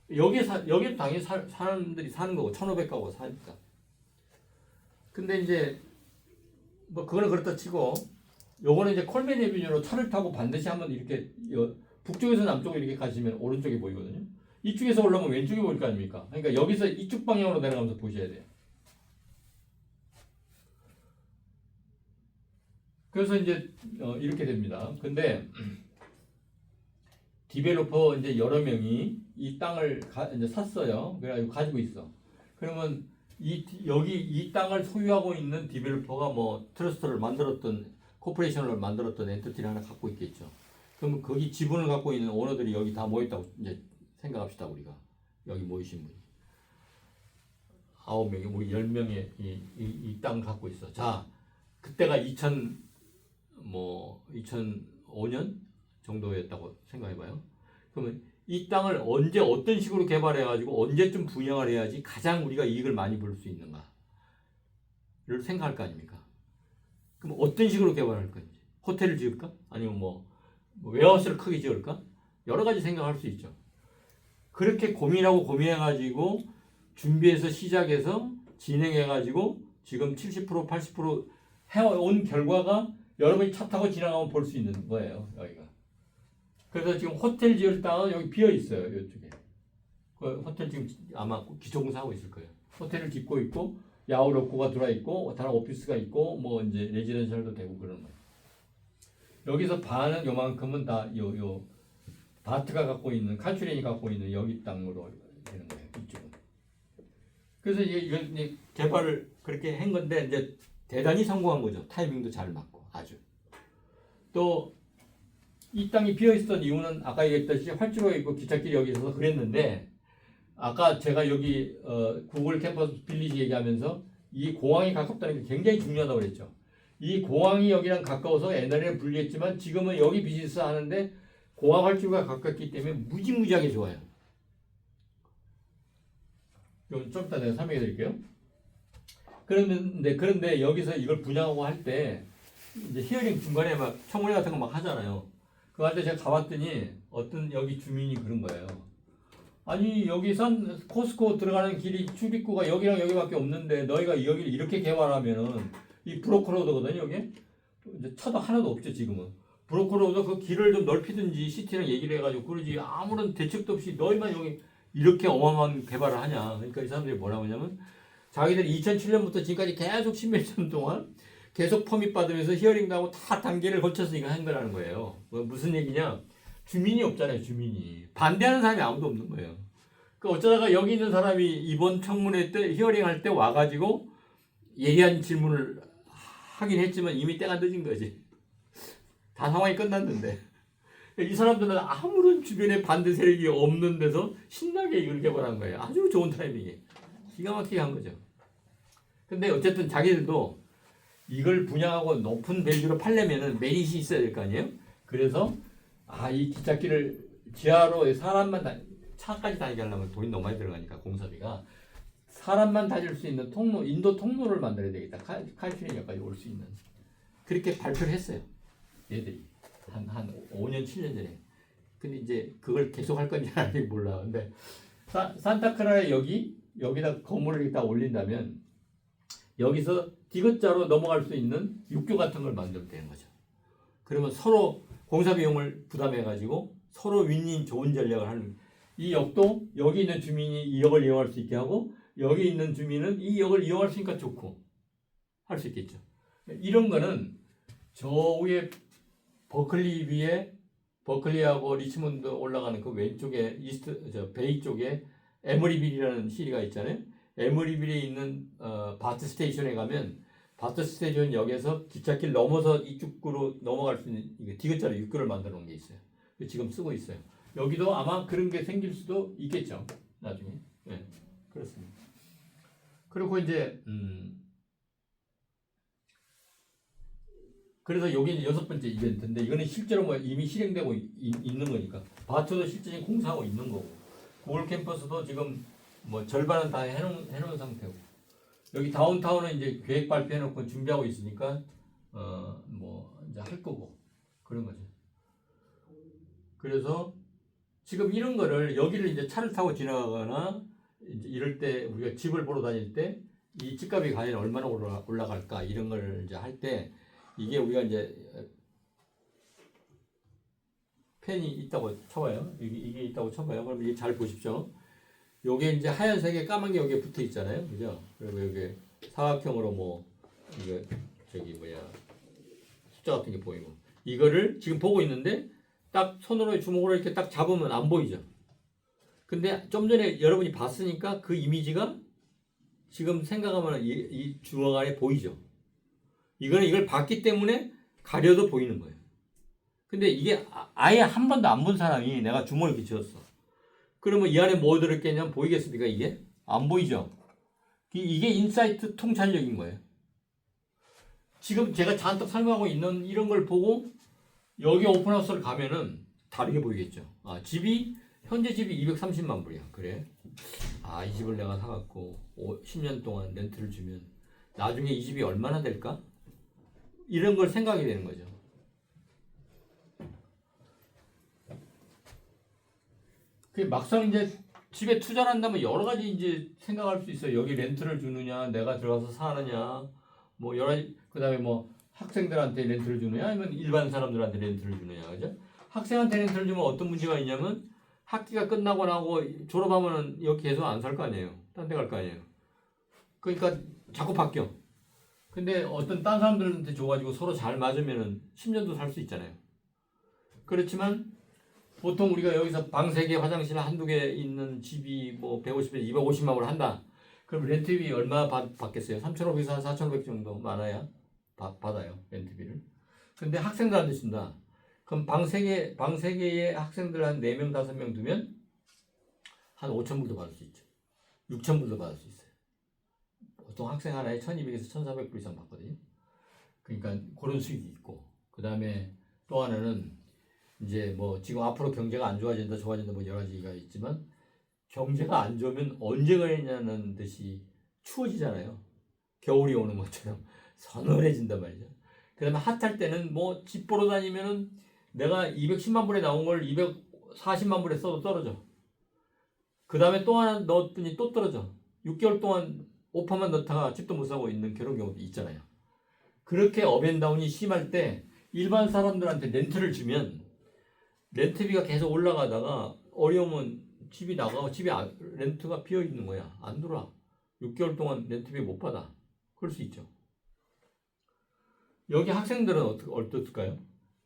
여기에 당연히 사람들이 사는 거고 1,500가구가 사니까. 근데 이제 뭐 그거는 그렇다 치고 요거는 이제 콜맨 에비뉴로 차를 타고 반드시 한번 이렇게 북쪽에서 남쪽으로 이렇게 가시면 오른쪽이 보이거든요. 이쪽에서 올라오면 왼쪽이 보일 거 아닙니까? 그러니까 여기서 이쪽 방향으로 내려가면서 보셔야 돼요. 그래서 이제 이렇게 됩니다. 근데 디벨로퍼 이제 여러 명이 이 땅을 이제 샀어요. 그래가지고 가지고 있어. 그러면 여기 이 땅을 소유하고 있는 디벨로퍼가 뭐 트러스트를 만들었던 코퍼레이션을 만들었던 엔티티를 하나 갖고 있겠죠. 그러면 거기 지분을 갖고 있는 오너들이 여기 다 모였다고 이제 생각합시다. 우리가 여기 모이신 분이 9명이 뭐 10명의 이 땅을 갖고 있어. 자, 그때가 2005년 정도였다고 생각해봐요. 그러면 이 땅을 언제 어떤 식으로 개발해가지고 언제쯤 분양을 해야지 가장 우리가 이익을 많이 벌 수 있는가를 생각할 거 아닙니까? 그럼 어떤 식으로 개발할 건지, 호텔을 지을까? 아니면 뭐 웨어하우스를 크게 지을까? 여러 가지 생각할 수 있죠. 그렇게 고민하고 고민해가지고 준비해서 시작해서 진행해가지고 지금 70% 80% 해온 결과가 여러분이 차 타고 지나가면 볼 수 있는 거예요. 여기가. 그래서 지금 호텔 지을 땅은 여기 비어 있어요. 이쪽에. 그 호텔 지금 아마 기초공사하고 있을 거예요. 호텔을 짓고 있고 야후로코가 들어와 있고 다른 오피스가 있고 뭐 이제 레지던셜도 되고 그러는 거예요. 여기서 반은 요만큼은 다 요 바트가 갖고 있는 칼츄렌이 갖고 있는 여기 땅으로 되는 거예요. 이쪽은. 그래서 이제 개발을 그렇게 한 건데 이제 대단히 성공한 거죠. 타이밍도 잘 맞고 아주. 또 이 땅이 비어 있었던 이유는 아까 얘기했듯이 활주로가 있고 기찻길이 여기 있어서 그랬는데 아까 제가 여기 구글 캠퍼스 빌리지 얘기하면서 이 공항이 가깝다는 게 굉장히 중요하다고 그랬죠. 이 공항이 여기랑 가까워서 옛날에는 불리했지만 지금은 여기 비즈니스 하는데 공항 활주로가 가깝기 때문에 무지무지하게 좋아요. 좀 이따 내가 설명해 드릴게요. 그런데 여기서 이걸 분양하고 할 때 이제 히어링 중간에 막 청문회 같은 거 막 하잖아요. 그거 할 때 제가 가봤더니 어떤 여기 주민이 그런 거예요. 아니 여기 코스코 들어가는 길이 출입구가 여기랑 여기밖에 없는데 너희가 여기를 이렇게 개발하면은 이 브로커로드거든요. 여기 이제 차도 하나도 없죠 지금은. 브로커로드 그 길을 좀 넓히든지 시티랑 얘기를 해가지고 그러지 아무런 대책도 없이 너희만 여기 이렇게 어마어마한 개발을 하냐. 그러니까 이 사람들이 뭐라고 하냐면 자기들이 2007년부터 지금까지 계속 10몇 년 동안 계속 퍼밋 받으면서 히어링도 하고 다 단계를 거쳐서 이거 한 거라는 거예요. 무슨 얘기냐? 주민이 없잖아요. 주민이. 반대하는 사람이 아무도 없는 거예요. 그 어쩌다가 여기 있는 사람이 이번 청문회 때 히어링 할 때 와가지고 예리한 질문을 하긴 했지만 이미 때가 늦은 거지. 다 상황이 끝났는데. 이 사람들은 아무런 주변에 반대 세력이 없는 데서 신나게 이걸 개발한 거예요. 아주 좋은 타이밍에. 기가 막히게 한 거죠. 근데 어쨌든 자기들도 이걸 분양하고 높은 밸류로 팔려면은 메리트이 있어야 될 거 아니에요? 그래서 이 기찻길을 지하로 사람만 차까지 다니게 하려면 돈이 너무 많이 들어가니까 공사비가 사람만 다닐 수 있는 통로, 인도 통로를 만들어야 되겠다. 칼리포니아까지 올 수 있는. 그렇게 발표를 했어요. 얘들이. 한 5년, 7년 전에. 근데 이제 그걸 계속 할 건지 아닌지 몰라. 근데 산타크라에 여기다 건물을 다 올린다면 여기서 디귿자로 넘어갈 수 있는 육교 같은 걸 만들면 되는 거죠. 그러면 서로 공사 비용을 부담해가지고 서로 윈윈 좋은 전략을 하는 이 역도 여기 있는 주민이 이 역을 이용할 수 있게 하고 여기 있는 주민은 이 역을 이용할 수 있으니까 좋고 할 수 있겠죠. 이런 거는 저 위에 버클리 위에 버클리하고 리치몬드 올라가는 그 왼쪽에 베이 쪽에 에머리빌이라는 시리가 있잖아요. 에머리빌에 있는 바트 스테이션에 가면 바트 스테이션 역에서 기찻길 넘어서 이쪽으로 넘어갈 수 있는 디귿자로 육교를 만들어 놓은 게 있어요. 지금 쓰고 있어요. 여기도 아마 그런 게 생길 수도 있겠죠. 나중에. 네, 그렇습니다. 그리고 이제 그래서 여기는 6번째 이벤트인데 이거는 실제로 뭐 이미 실행되고 있는 거니까 바트도 실제적인 공사하고 있는 거고 구글 캠퍼스도 지금 뭐 절반은 다 해놓은 상태고 여기 다운타운은 이제 계획 발표해놓고 준비하고 있으니까 뭐 이제 할 거고 그런 거죠. 그래서 지금 이런 거를 여기를 이제 차를 타고 지나가거나 이제 이럴 때 우리가 집을 보러 다닐 때 이 집값이 과연 얼마나 올라갈까 이런 걸 이제 할 때 이게 우리가 이제 펜이 있다고 쳐봐요. 이게 있다고 쳐봐요. 그럼 이게 잘 보십시오. 요게 이제 하얀색에 까만 게 여기에 붙어 있잖아요. 그죠? 그리고 여기 사각형으로 뭐 이게 숫자 같은 게 보이고 이거를 지금 보고 있는데 딱 손으로 주먹으로 이렇게 딱 잡으면 안 보이죠. 근데 좀 전에 여러분이 봤으니까 그 이미지가 지금 생각하면 이 주먹 안에 보이죠. 이거는 이걸 봤기 때문에 가려도 보이는 거예요. 근데 이게 아예 한 번도 안 본 사람이 내가 주먹을 이렇게 쥐었어. 그러면 이 안에 뭐 들었겠냐면 보이겠습니까? 이게 안 보이죠. 이게 인사이트 통찰력인 거예요. 지금 제가 잔뜩 설명하고 있는 이런 걸 보고 여기 오픈하우스를 가면은 다르게 보이겠죠. 아, 현재 집이 230만 불이야. 그래? 아, 이 집을 내가 사갖고 10년 동안 렌트를 주면 나중에 이 집이 얼마나 될까? 이런 걸 생각이 되는 거죠. 그 막상 이제 집에 투자를 한다면 여러 가지 이제 생각할 수 있어요. 여기 렌트를 주느냐, 내가 들어가서 사느냐, 뭐 여러 가지, 그 다음에 뭐 학생들한테 렌트를 주느냐, 아니면 일반 사람들한테 렌트를 주느냐, 그죠? 학생한테 렌트를 주면 어떤 문제가 있냐면 학기가 끝나고 나고 졸업하면은 여기 계속 안 살 거 아니에요. 딴 데 갈 거 아니에요. 그러니까 자꾸 바뀌어. 근데 어떤 딴 사람들한테 줘가지고 서로 잘 맞으면은 10년도 살 수 있잖아요. 그렇지만 보통 우리가 여기서 방 3개, 화장실 한두 개 있는 집이 뭐 150에서 250만 원을 한다. 그럼 렌트비 얼마 받겠어요? 3,500에서 4,500 정도 많아야 받아요. 렌트비를. 근데 학생들한테 준다. 그럼 방 3개에 학생들 한 4명, 5명 두면 한 5,000불도 받을 수 있죠. 6,000불도 받을 수 있어요. 보통 학생 하나에 1,200에서 1,400불 이상 받거든요. 그러니까 그런 수익이 있고. 그 다음에 또 하나는 이제 뭐 지금 앞으로 경제가 안 좋아진다, 좋아진다 뭐 여러 가지가 있지만 경제가 안 좋으면 언제 그랬냐는 듯이 추워지잖아요. 겨울이 오는 것처럼 서늘해진단 말이죠. 그 다음에 핫할 때는 뭐 집 보러 다니면은 내가 210만 불에 나온 걸 240만 불에 써도 떨어져. 그 다음에 또 하나 넣었더니 또 떨어져. 6개월 동안 오파만 넣다가 집도 못 사고 있는 그런 경우도 있잖아요. 그렇게 업앤다운이 심할 때 일반 사람들한테 렌트를 주면 렌트비가 계속 올라가다가 어려우면 집이 나가고 렌트가 비어 있는 거야. 안 들어와. 6개월 동안 렌트비 못 받아. 그럴 수 있죠. 여기 학생들은 어떨까요?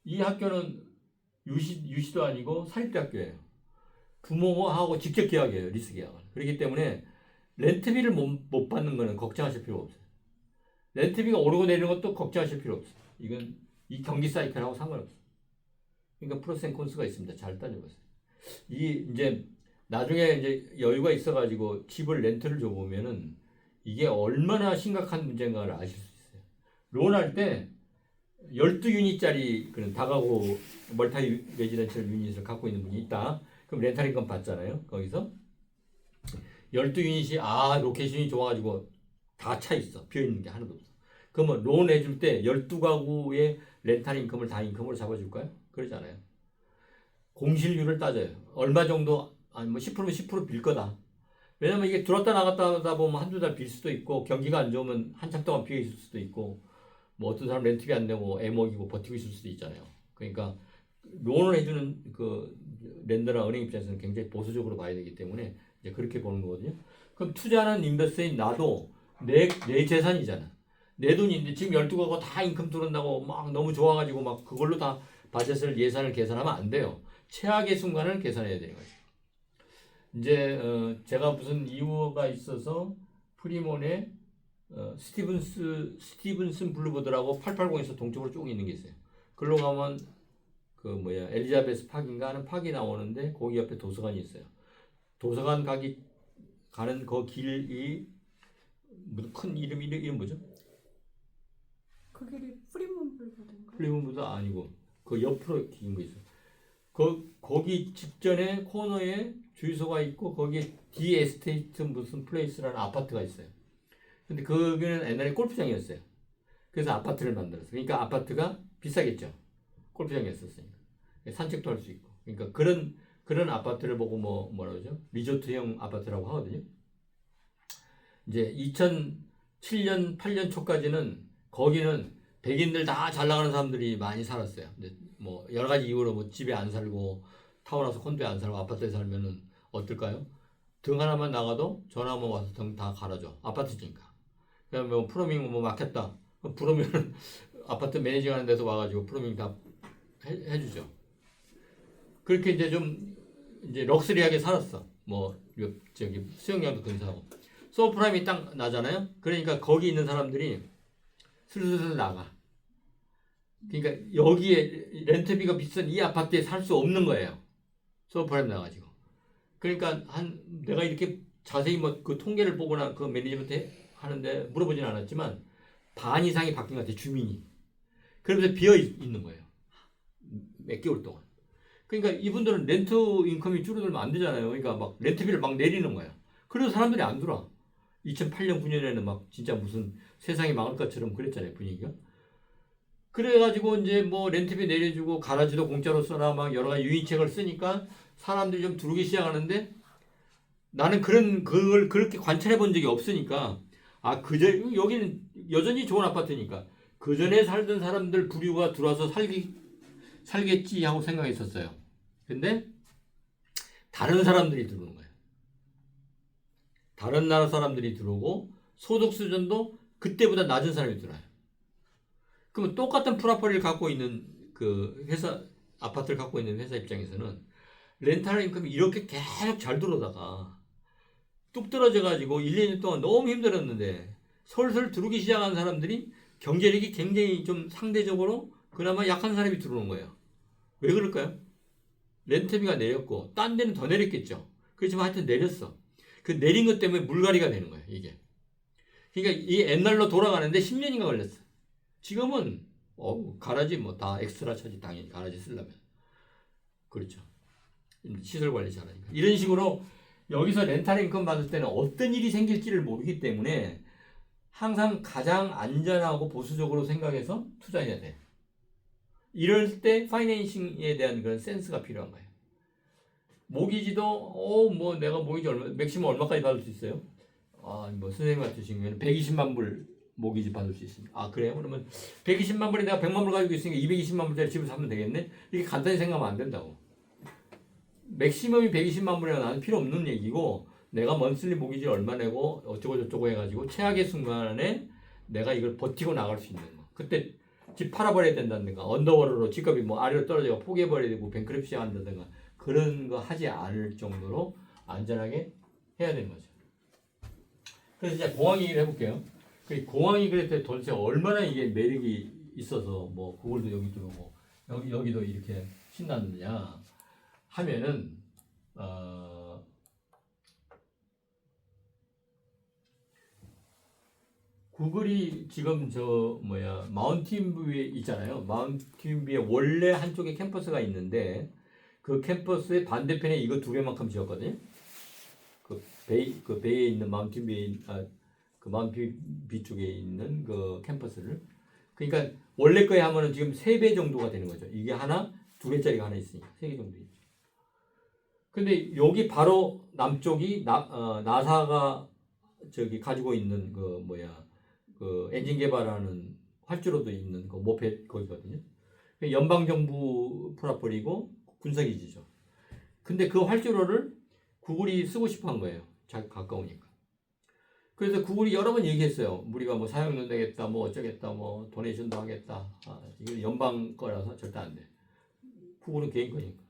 이 학교는 유시도 아니고 사립대학교예요. 부모하고 직접 계약이에요. 리스 계약은. 그렇기 때문에 렌트비를 못 받는 거는 걱정하실 필요가 없어요. 렌트비가 오르고 내리는 것도 걱정하실 필요 없어요. 이건 이 경기 사이클하고 상관없어요. 그러니까 프로스 앤 콘스가 있습니다. 잘 따져보세요. 이제 나중에 이제 여유가 있어가지고 집을 렌트를 줘보면은 이게 얼마나 심각한 문제인가를 아실 수 있어요. 론할 때 12유닛짜리 그런 다가구 멀타이 레지던셜 유닛을 갖고 있는 분이 있다. 그럼 렌탈 인컴 받잖아요. 거기서 12유닛이 로케이션이 좋아가지고 다 차 있어. 비어 있는 게 하나도 없어. 그러면 론 해줄 때 12가구의 렌탈 인컴을 다 인컴으로 잡아줄까요? 그러지 않아요. 공실률을 따져요. 얼마 정도, 아니 뭐 10%면 10% 빌 거다. 왜냐면 이게 들었다 나갔다 하다 보면 한두 달 빌 수도 있고, 경기가 안 좋으면 한참 동안 비어 있을 수도 있고, 뭐 어떤 사람 렌트비 안 내고 애 먹이고 버티고 있을 수도 있잖아요. 그러니까 론을 해주는 그 렌더나 은행 입장에서는 굉장히 보수적으로 봐야 되기 때문에 이제 그렇게 보는 거거든요. 그럼 투자하는 인베스터인 나도 내 재산이잖아. 내 돈인데 지금 12가구 다 인컴 들어온다고 막 너무 좋아가지고 막 그걸로 다 바젯을 예산을 계산하면 안 돼요. 최악의 순간을 계산해야 되는 거죠. 이제 제가 무슨 이유가 있어서 프리몬의 스티븐슨 블루보드라고 880에서 동쪽으로 쭉 있는 게 있어요. 글로 가면 엘리자베스 팍인가 하는 팍이 나오는데 거기 옆에 도서관이 있어요. 도서관 가는 그 길이 큰 이름 뭐죠? 그 길이 프리몬 블루보드인가? 플리문보드 아니고 그 옆으로 긴 거 있어요. 거기 직전에 코너에 주유소가 있고 거기에 디 에스테이트 무슨 플레이스라는 아파트가 있어요. 근데 거기는 옛날에 골프장이었어요. 그래서 아파트를 만들었어요. 그러니까 아파트가 비싸겠죠. 골프장이었으니까. 산책도 할 수 있고. 그러니까 그런 아파트를 보고 뭐라 그러죠? 리조트형 아파트라고 하거든요. 이제 2007년, 8년 초까지는 거기는 백인들 다 잘 나가는 사람들이 많이 살았어요. 근데 뭐 여러 가지 이유로 뭐 집에 안 살고 타운하우스 콘도에 안 살고 아파트에 살면은 어떨까요? 등 하나만 나가도 전화만 와서 등 다 갈아줘. 아파트니까. 그다음에 뭐 프로밍 뭐 막혔다. 부르면 아파트 매니징 하는 데서 와가지고 프로밍 다 해주죠. 그렇게 이제 좀 이제 럭셔리하게 살았어. 뭐 저기 수영장도 근사하고 서브프라임이 딱 나잖아요. 그러니까 거기 있는 사람들이 슬슬 나가. 그러니까 여기에 렌트비가 비싼 이 아파트에 살 수 없는 거예요. 서브프라임 나가지고. 그러니까 내가 이렇게 자세히 뭐 그 통계를 보거나 그 매니지먼트 하는데 물어보진 않았지만 반 이상이 바뀐 것 같아 주민이. 그러면서 비어 있는 거예요. 몇 개월 동안. 그러니까 이분들은 렌트 인컴이 줄어들면 안 되잖아요. 그러니까 막 렌트비를 막 내리는 거야. 그래서 사람들이 안 들어와. 2008년 9년에는 막 진짜 무슨 세상이 망할 것처럼 그랬잖아요 분위기가. 그래가지고 이제 뭐 렌트비 내려주고 가라지도 공짜로 써라 막 여러 가지 유인책을 쓰니까 사람들이 좀 들어오기 시작하는데 나는 그걸 그렇게 관찰해 본 적이 없으니까 여기는 여전히 좋은 아파트니까 그 전에 살던 사람들 부류가 들어와서 살겠지 하고 생각했었어요. 근데 다른 사람들이 들어오는 거예요. 다른 나라 사람들이 들어오고 소득 수준도 그때보다 낮은 사람이 들어와요. 그러면 똑같은 프라퍼리를 갖고 있는 그 회사 아파트를 갖고 있는 회사 입장에서는 렌탈 인컴이 이렇게 계속 잘 들어오다가 뚝 떨어져가지고 1, 2년 동안 너무 힘들었는데 솔솔 들어오기 시작한 사람들이 경제력이 굉장히 좀 상대적으로 그나마 약한 사람이 들어오는 거예요. 왜 그럴까요? 렌트비가 내렸고 딴 데는 더 내렸겠죠. 그렇지만 하여튼 내렸어. 그 내린 것 때문에 물갈이가 되는 거예요. 이게. 그러니까 이게 옛날로 돌아가는데 10년인가 걸렸어. 지금은 가라지 뭐 다 엑스트라 차지 당연히 가라지 쓰려면. 그렇죠. 시설 관리 잘하니까. 이런 식으로 여기서 렌탈 인컴 받을 때는 어떤 일이 생길지를 모르기 때문에 항상 가장 안전하고 보수적으로 생각해서 투자해야 돼. 이럴 때 파이낸싱에 대한 그런 센스가 필요한 거예요. 모기지도 뭐 내가 모기지 맥시멈 얼마까지 받을 수 있어요? 뭐 선생님 같은 경우에는 120만 불 모기지 받을 수 있습니다. 그래요? 그러면 120만 불에 내가 100만 불 가지고 있으니까 220만 불짜리 집을 사면 되겠네? 이렇게 간단히 생각하면 안 된다고. 맥시멈이 120만 불이나 나는 필요 없는 얘기고 내가 먼슬리 모기지 얼마 내고 어쩌고 저쩌고 해가지고 최악의 순간에 내가 이걸 버티고 나갈 수 있는 거. 그때 집 팔아버려야 된다든가 언더워러로 집값이 뭐 아래로 떨어져서 포기해버려야 되고 뱅크랩시 한다든가 그런 거 하지 않을 정도로 안전하게 해야 되는 거죠. 그래서 이제 공항 얘기를 해볼게요. 공항이 그랬을 때 도대체 얼마나 이게 매력이 있어서 뭐 구글도 여기 들어오고 여기도 이렇게 신났느냐 하면은 구글이 지금 마운틴뷰에 있잖아요. 마운틴뷰에 원래 한쪽에 캠퍼스가 있는데 그 캠퍼스의 반대편에 이거 2배만큼 지었거든요. 그 베이에 있는 그 마운틴뷰 쪽에 있는 그 캠퍼스를. 그러니까 원래 거에 하면은 지금 3배 정도가 되는 거죠. 이게 하나, 2배짜리가 하나 있으니까 3개 정도 있죠. 근데 여기 바로 남쪽이 나사가 저기 가지고 있는 그 엔진 개발하는 활주로도 있는 그 모페 거기거든요. 연방정부 프라폴이고 군사기지죠. 근데 그 활주로를 구글이 쓰고 싶어 한 거예요. 자기 가까우니까. 그래서 구글이 여러 번 얘기했어요. 우리가 뭐 사용료 내겠다, 뭐 어쩌겠다, 뭐 도네이션도 하겠다. 이건 연방 거라서 절대 안 돼. 구글은 개인 거니까.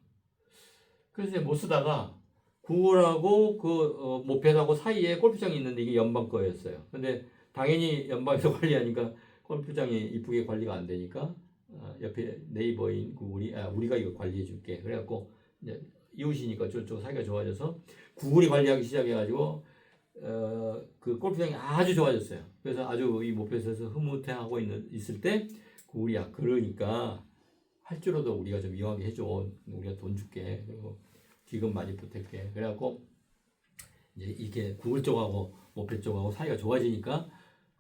그래서 못 쓰다가 구글하고 그 모페하고 사이에 골프장이 있는데 이게 연방 거였어요. 근데 당연히 연방에서 관리하니까 골프장이 이쁘게 관리가 안 되니까 옆에 네이버인 구글이 우리가 이거 관리해 줄게. 그래갖고 이제 이웃이니까 저쪽 사이가 좋아져서 구글이 관리하기 시작해가지고 그 골프장이 아주 좋아졌어요. 그래서 아주 이 모페에서 흐뭇해하고 있을 때 구글이 그러니까 활주로도 우리가 좀 이용하게 해줘. 우리가 돈 줄게. 그리고 기금 많이 보탤게. 그래갖고 이제 이렇게 구글 쪽하고 모페 쪽하고 사이가 좋아지니까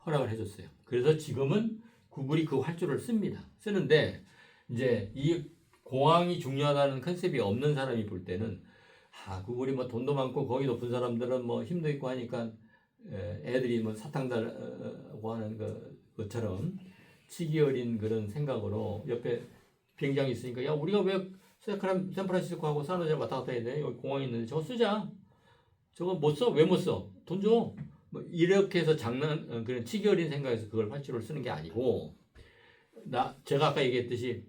허락을 해줬어요. 그래서 지금은 구글이 그 활주로를 씁니다. 쓰는데 이제 이 공항이 중요하다는 컨셉이 없는 사람이 볼 때는 구글이 뭐 돈도 많고 거기 높은 사람들은 뭐 힘도 있고 하니까 애들이 뭐 사탕 달라고 하는 것처럼 치기 어린 그런 생각으로 옆에 비행장이 있으니까 야 우리가 왜 샌프란시스코하고 산호제 왔다 갔다 해야 돼? 여기 공항이 있는데 저거 쓰자. 저거 못 써? 왜 못 써? 돈 줘. 뭐 이렇게 해서 그런 치기 어린 생각에서 그걸 활주로를 쓰는 게 아니고 제가 아까 얘기했듯이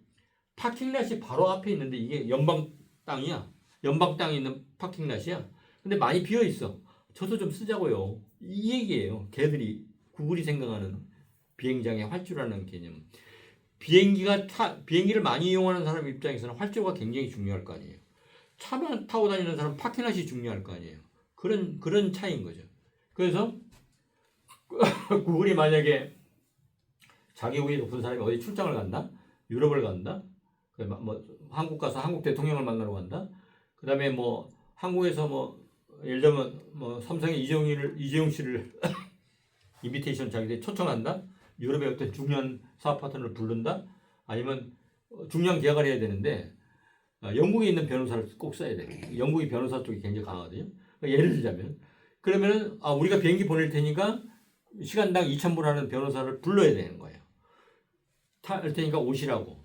파킹랏이 바로 앞에 있는데 이게 연방 땅이야. 연방 땅에 있는 파킹랏이야. 근데 많이 비어 있어. 저도 좀 쓰자고요. 이 얘기예요. 걔들이 구글이 생각하는 비행장의 활주라는 개념. 비행기를 많이 이용하는 사람 입장에서는 활주가 굉장히 중요할 거 아니에요. 차만 타고 다니는 사람 파킹랏이 중요할 거 아니에요. 그런 차이인 거죠. 그래서 구글이 만약에 자기 위에 높은 사람이 어디 출장을 간다, 유럽을 간다, 뭐 한국 가서 한국 대통령을 만나러 간다, 그다음에 뭐 한국에서 뭐 예를 들면 뭐 삼성의 이재용 씨를 인비테이션 자기들 초청한다, 유럽의 어떤 중요한 사업 파트너를 부른다, 아니면 중요한 계약을 해야 되는데 영국에 있는 변호사를 꼭 써야 돼. 영국이 변호사 쪽이 굉장히 강하거든요. 그러니까 예를 들자면 그러면은 우리가 비행기 보낼 테니까 시간당 2,000불 하는 변호사를 불러야 되는 거예요. 탈 테니까 오시라고.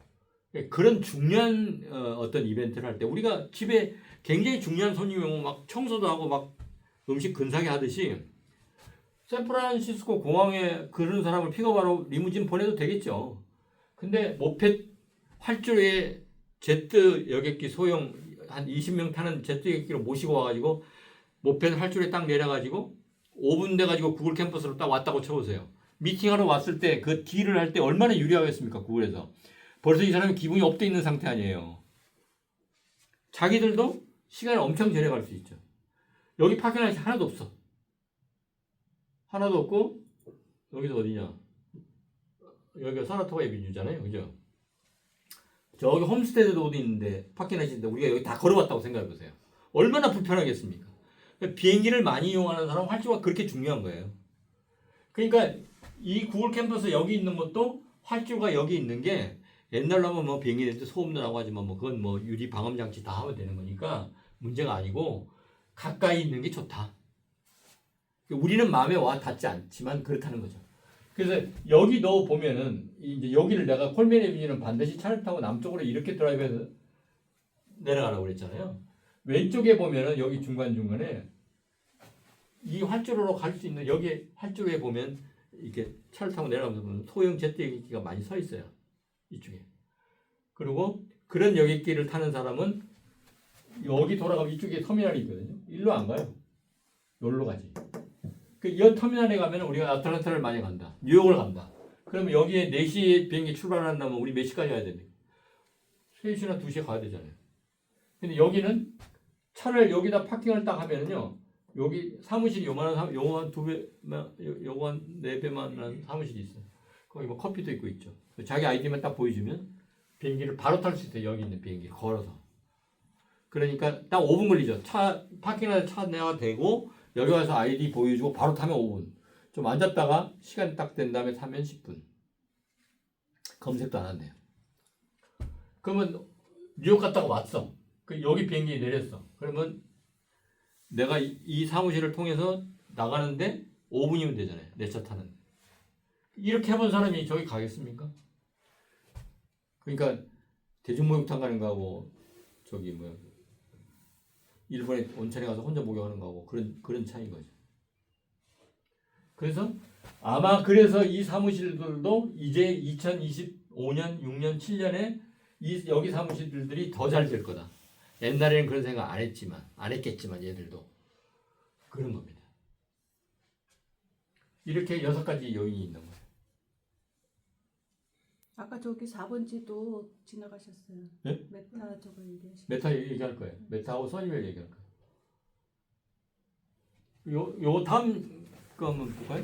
그런 중요한 어떤 이벤트를 할 때 우리가 집에 굉장히 중요한 손님이 오면 막 청소도 하고 막 음식 근사하게 하듯이 샌프란시스코 공항에 그런 사람을 픽업하러 리무진 보내도 되겠죠. 근데 모펫 활주로에 제트 여객기 소형 한 20명 타는 제트 여객기로 모시고 와가지고 모펫 활주로에 딱 내려가지고 5분 돼가지고 구글 캠퍼스로 딱 왔다고 쳐보세요. 미팅하러 왔을 때 그 딜을 할 때 얼마나 유리하겠습니까? 구글에서. 벌써 이 사람이 기분이 업돼 있는 상태 아니에요. 자기들도 시간을 엄청 절약할 수 있죠. 여기 파킹랏이 하나도 없어. 하나도 없고 여기서 어디냐? 여기가 사라토가 에비뉴잖아요. 그죠? 저기 홈스테드도 어디 있는데 파킹랏이 있는데 우리가 여기 다 걸어왔다고 생각해 보세요. 얼마나 불편하겠습니까? 비행기를 많이 이용하는 사람 활주가 그렇게 중요한 거예요. 그러니까 이 구글 캠퍼스 여기 있는 것도 활주가 여기 있는 게 옛날로 하면 뭐 비행기 될 때 소음도 나고 하지만 뭐 그건 뭐 유리 방음 장치 다 하면 되는 거니까 문제가 아니고 가까이 있는 게 좋다. 우리는 마음에 와 닿지 않지만 그렇다는 거죠. 그래서 여기 너 보면은 이제 여기를 내가 콜맨 에비뉴는 반드시 차를 타고 남쪽으로 이렇게 드라이브해서 내려가라고 그랬잖아요. 왼쪽에 보면은 여기 중간중간에 이 활주로로 갈 수 있는 여기 활주로에 보면 이렇게 차를 타고 내려가면서 보면 소형 제트 여객기가 많이 서 있어요. 이쪽에. 그리고 그런 여객기를 타는 사람은 여기 돌아가면 이쪽에 터미널이 있거든요. 일로 안 가요. 여기로 가지. 이 터미널에 가면 우리가 아틀란타를 많이 간다. 뉴욕을 간다. 그러면 여기에 4시에 비행기 출발한다면 우리 몇 시까지 가야 됩니까? 3시나 2시에 가야 되잖아요. 근데 여기는 차를 여기다 파킹을 딱 하면은요. 여기 사무실이 요만한 요거 한 4배만 사무실이 있어요. 거기 뭐 커피도 있고 있죠. 자기 아이디만 딱 보여주면 비행기를 바로 탈 수 있어요. 여기 있는 비행기 걸어서. 그러니까 딱 5분 걸리죠. 파킹에 차 내가 대고 여기 와서 아이디 보여주고 바로 타면 5분. 좀 앉았다가 시간 딱 된 다음에 타면 10분. 검색도 안 한대요. 그러면 뉴욕 갔다가 왔어. 여기 비행기에 내렸어. 그러면 내가 이 사무실을 통해서 나가는데 5분이면 되잖아요. 내 차 타는. 이렇게 해본 사람이 저기 가겠습니까? 그러니까 대중목욕탕 가는 거하고 저기 뭐야 일본에 온천에 가서 혼자 목욕하는 거하고 그런 차이인 거죠. 그래서 아마 그래서 이 사무실들도 이제 2025년, 6년, 7년에 여기 사무실들이 더 잘 될 거다. 옛날에는 그런 생각 안 했겠지만 얘들도 그런 겁니다. 이렇게 6가지 요인이 있는 거예요. 아까 저기 4번지도 지나가셨어요. 네? 메타 저거 얘기하시죠. 메타 얘기할 거예요. 메타하고 써니웰 얘기할 거예요. 요 다음 거 한번 볼까요?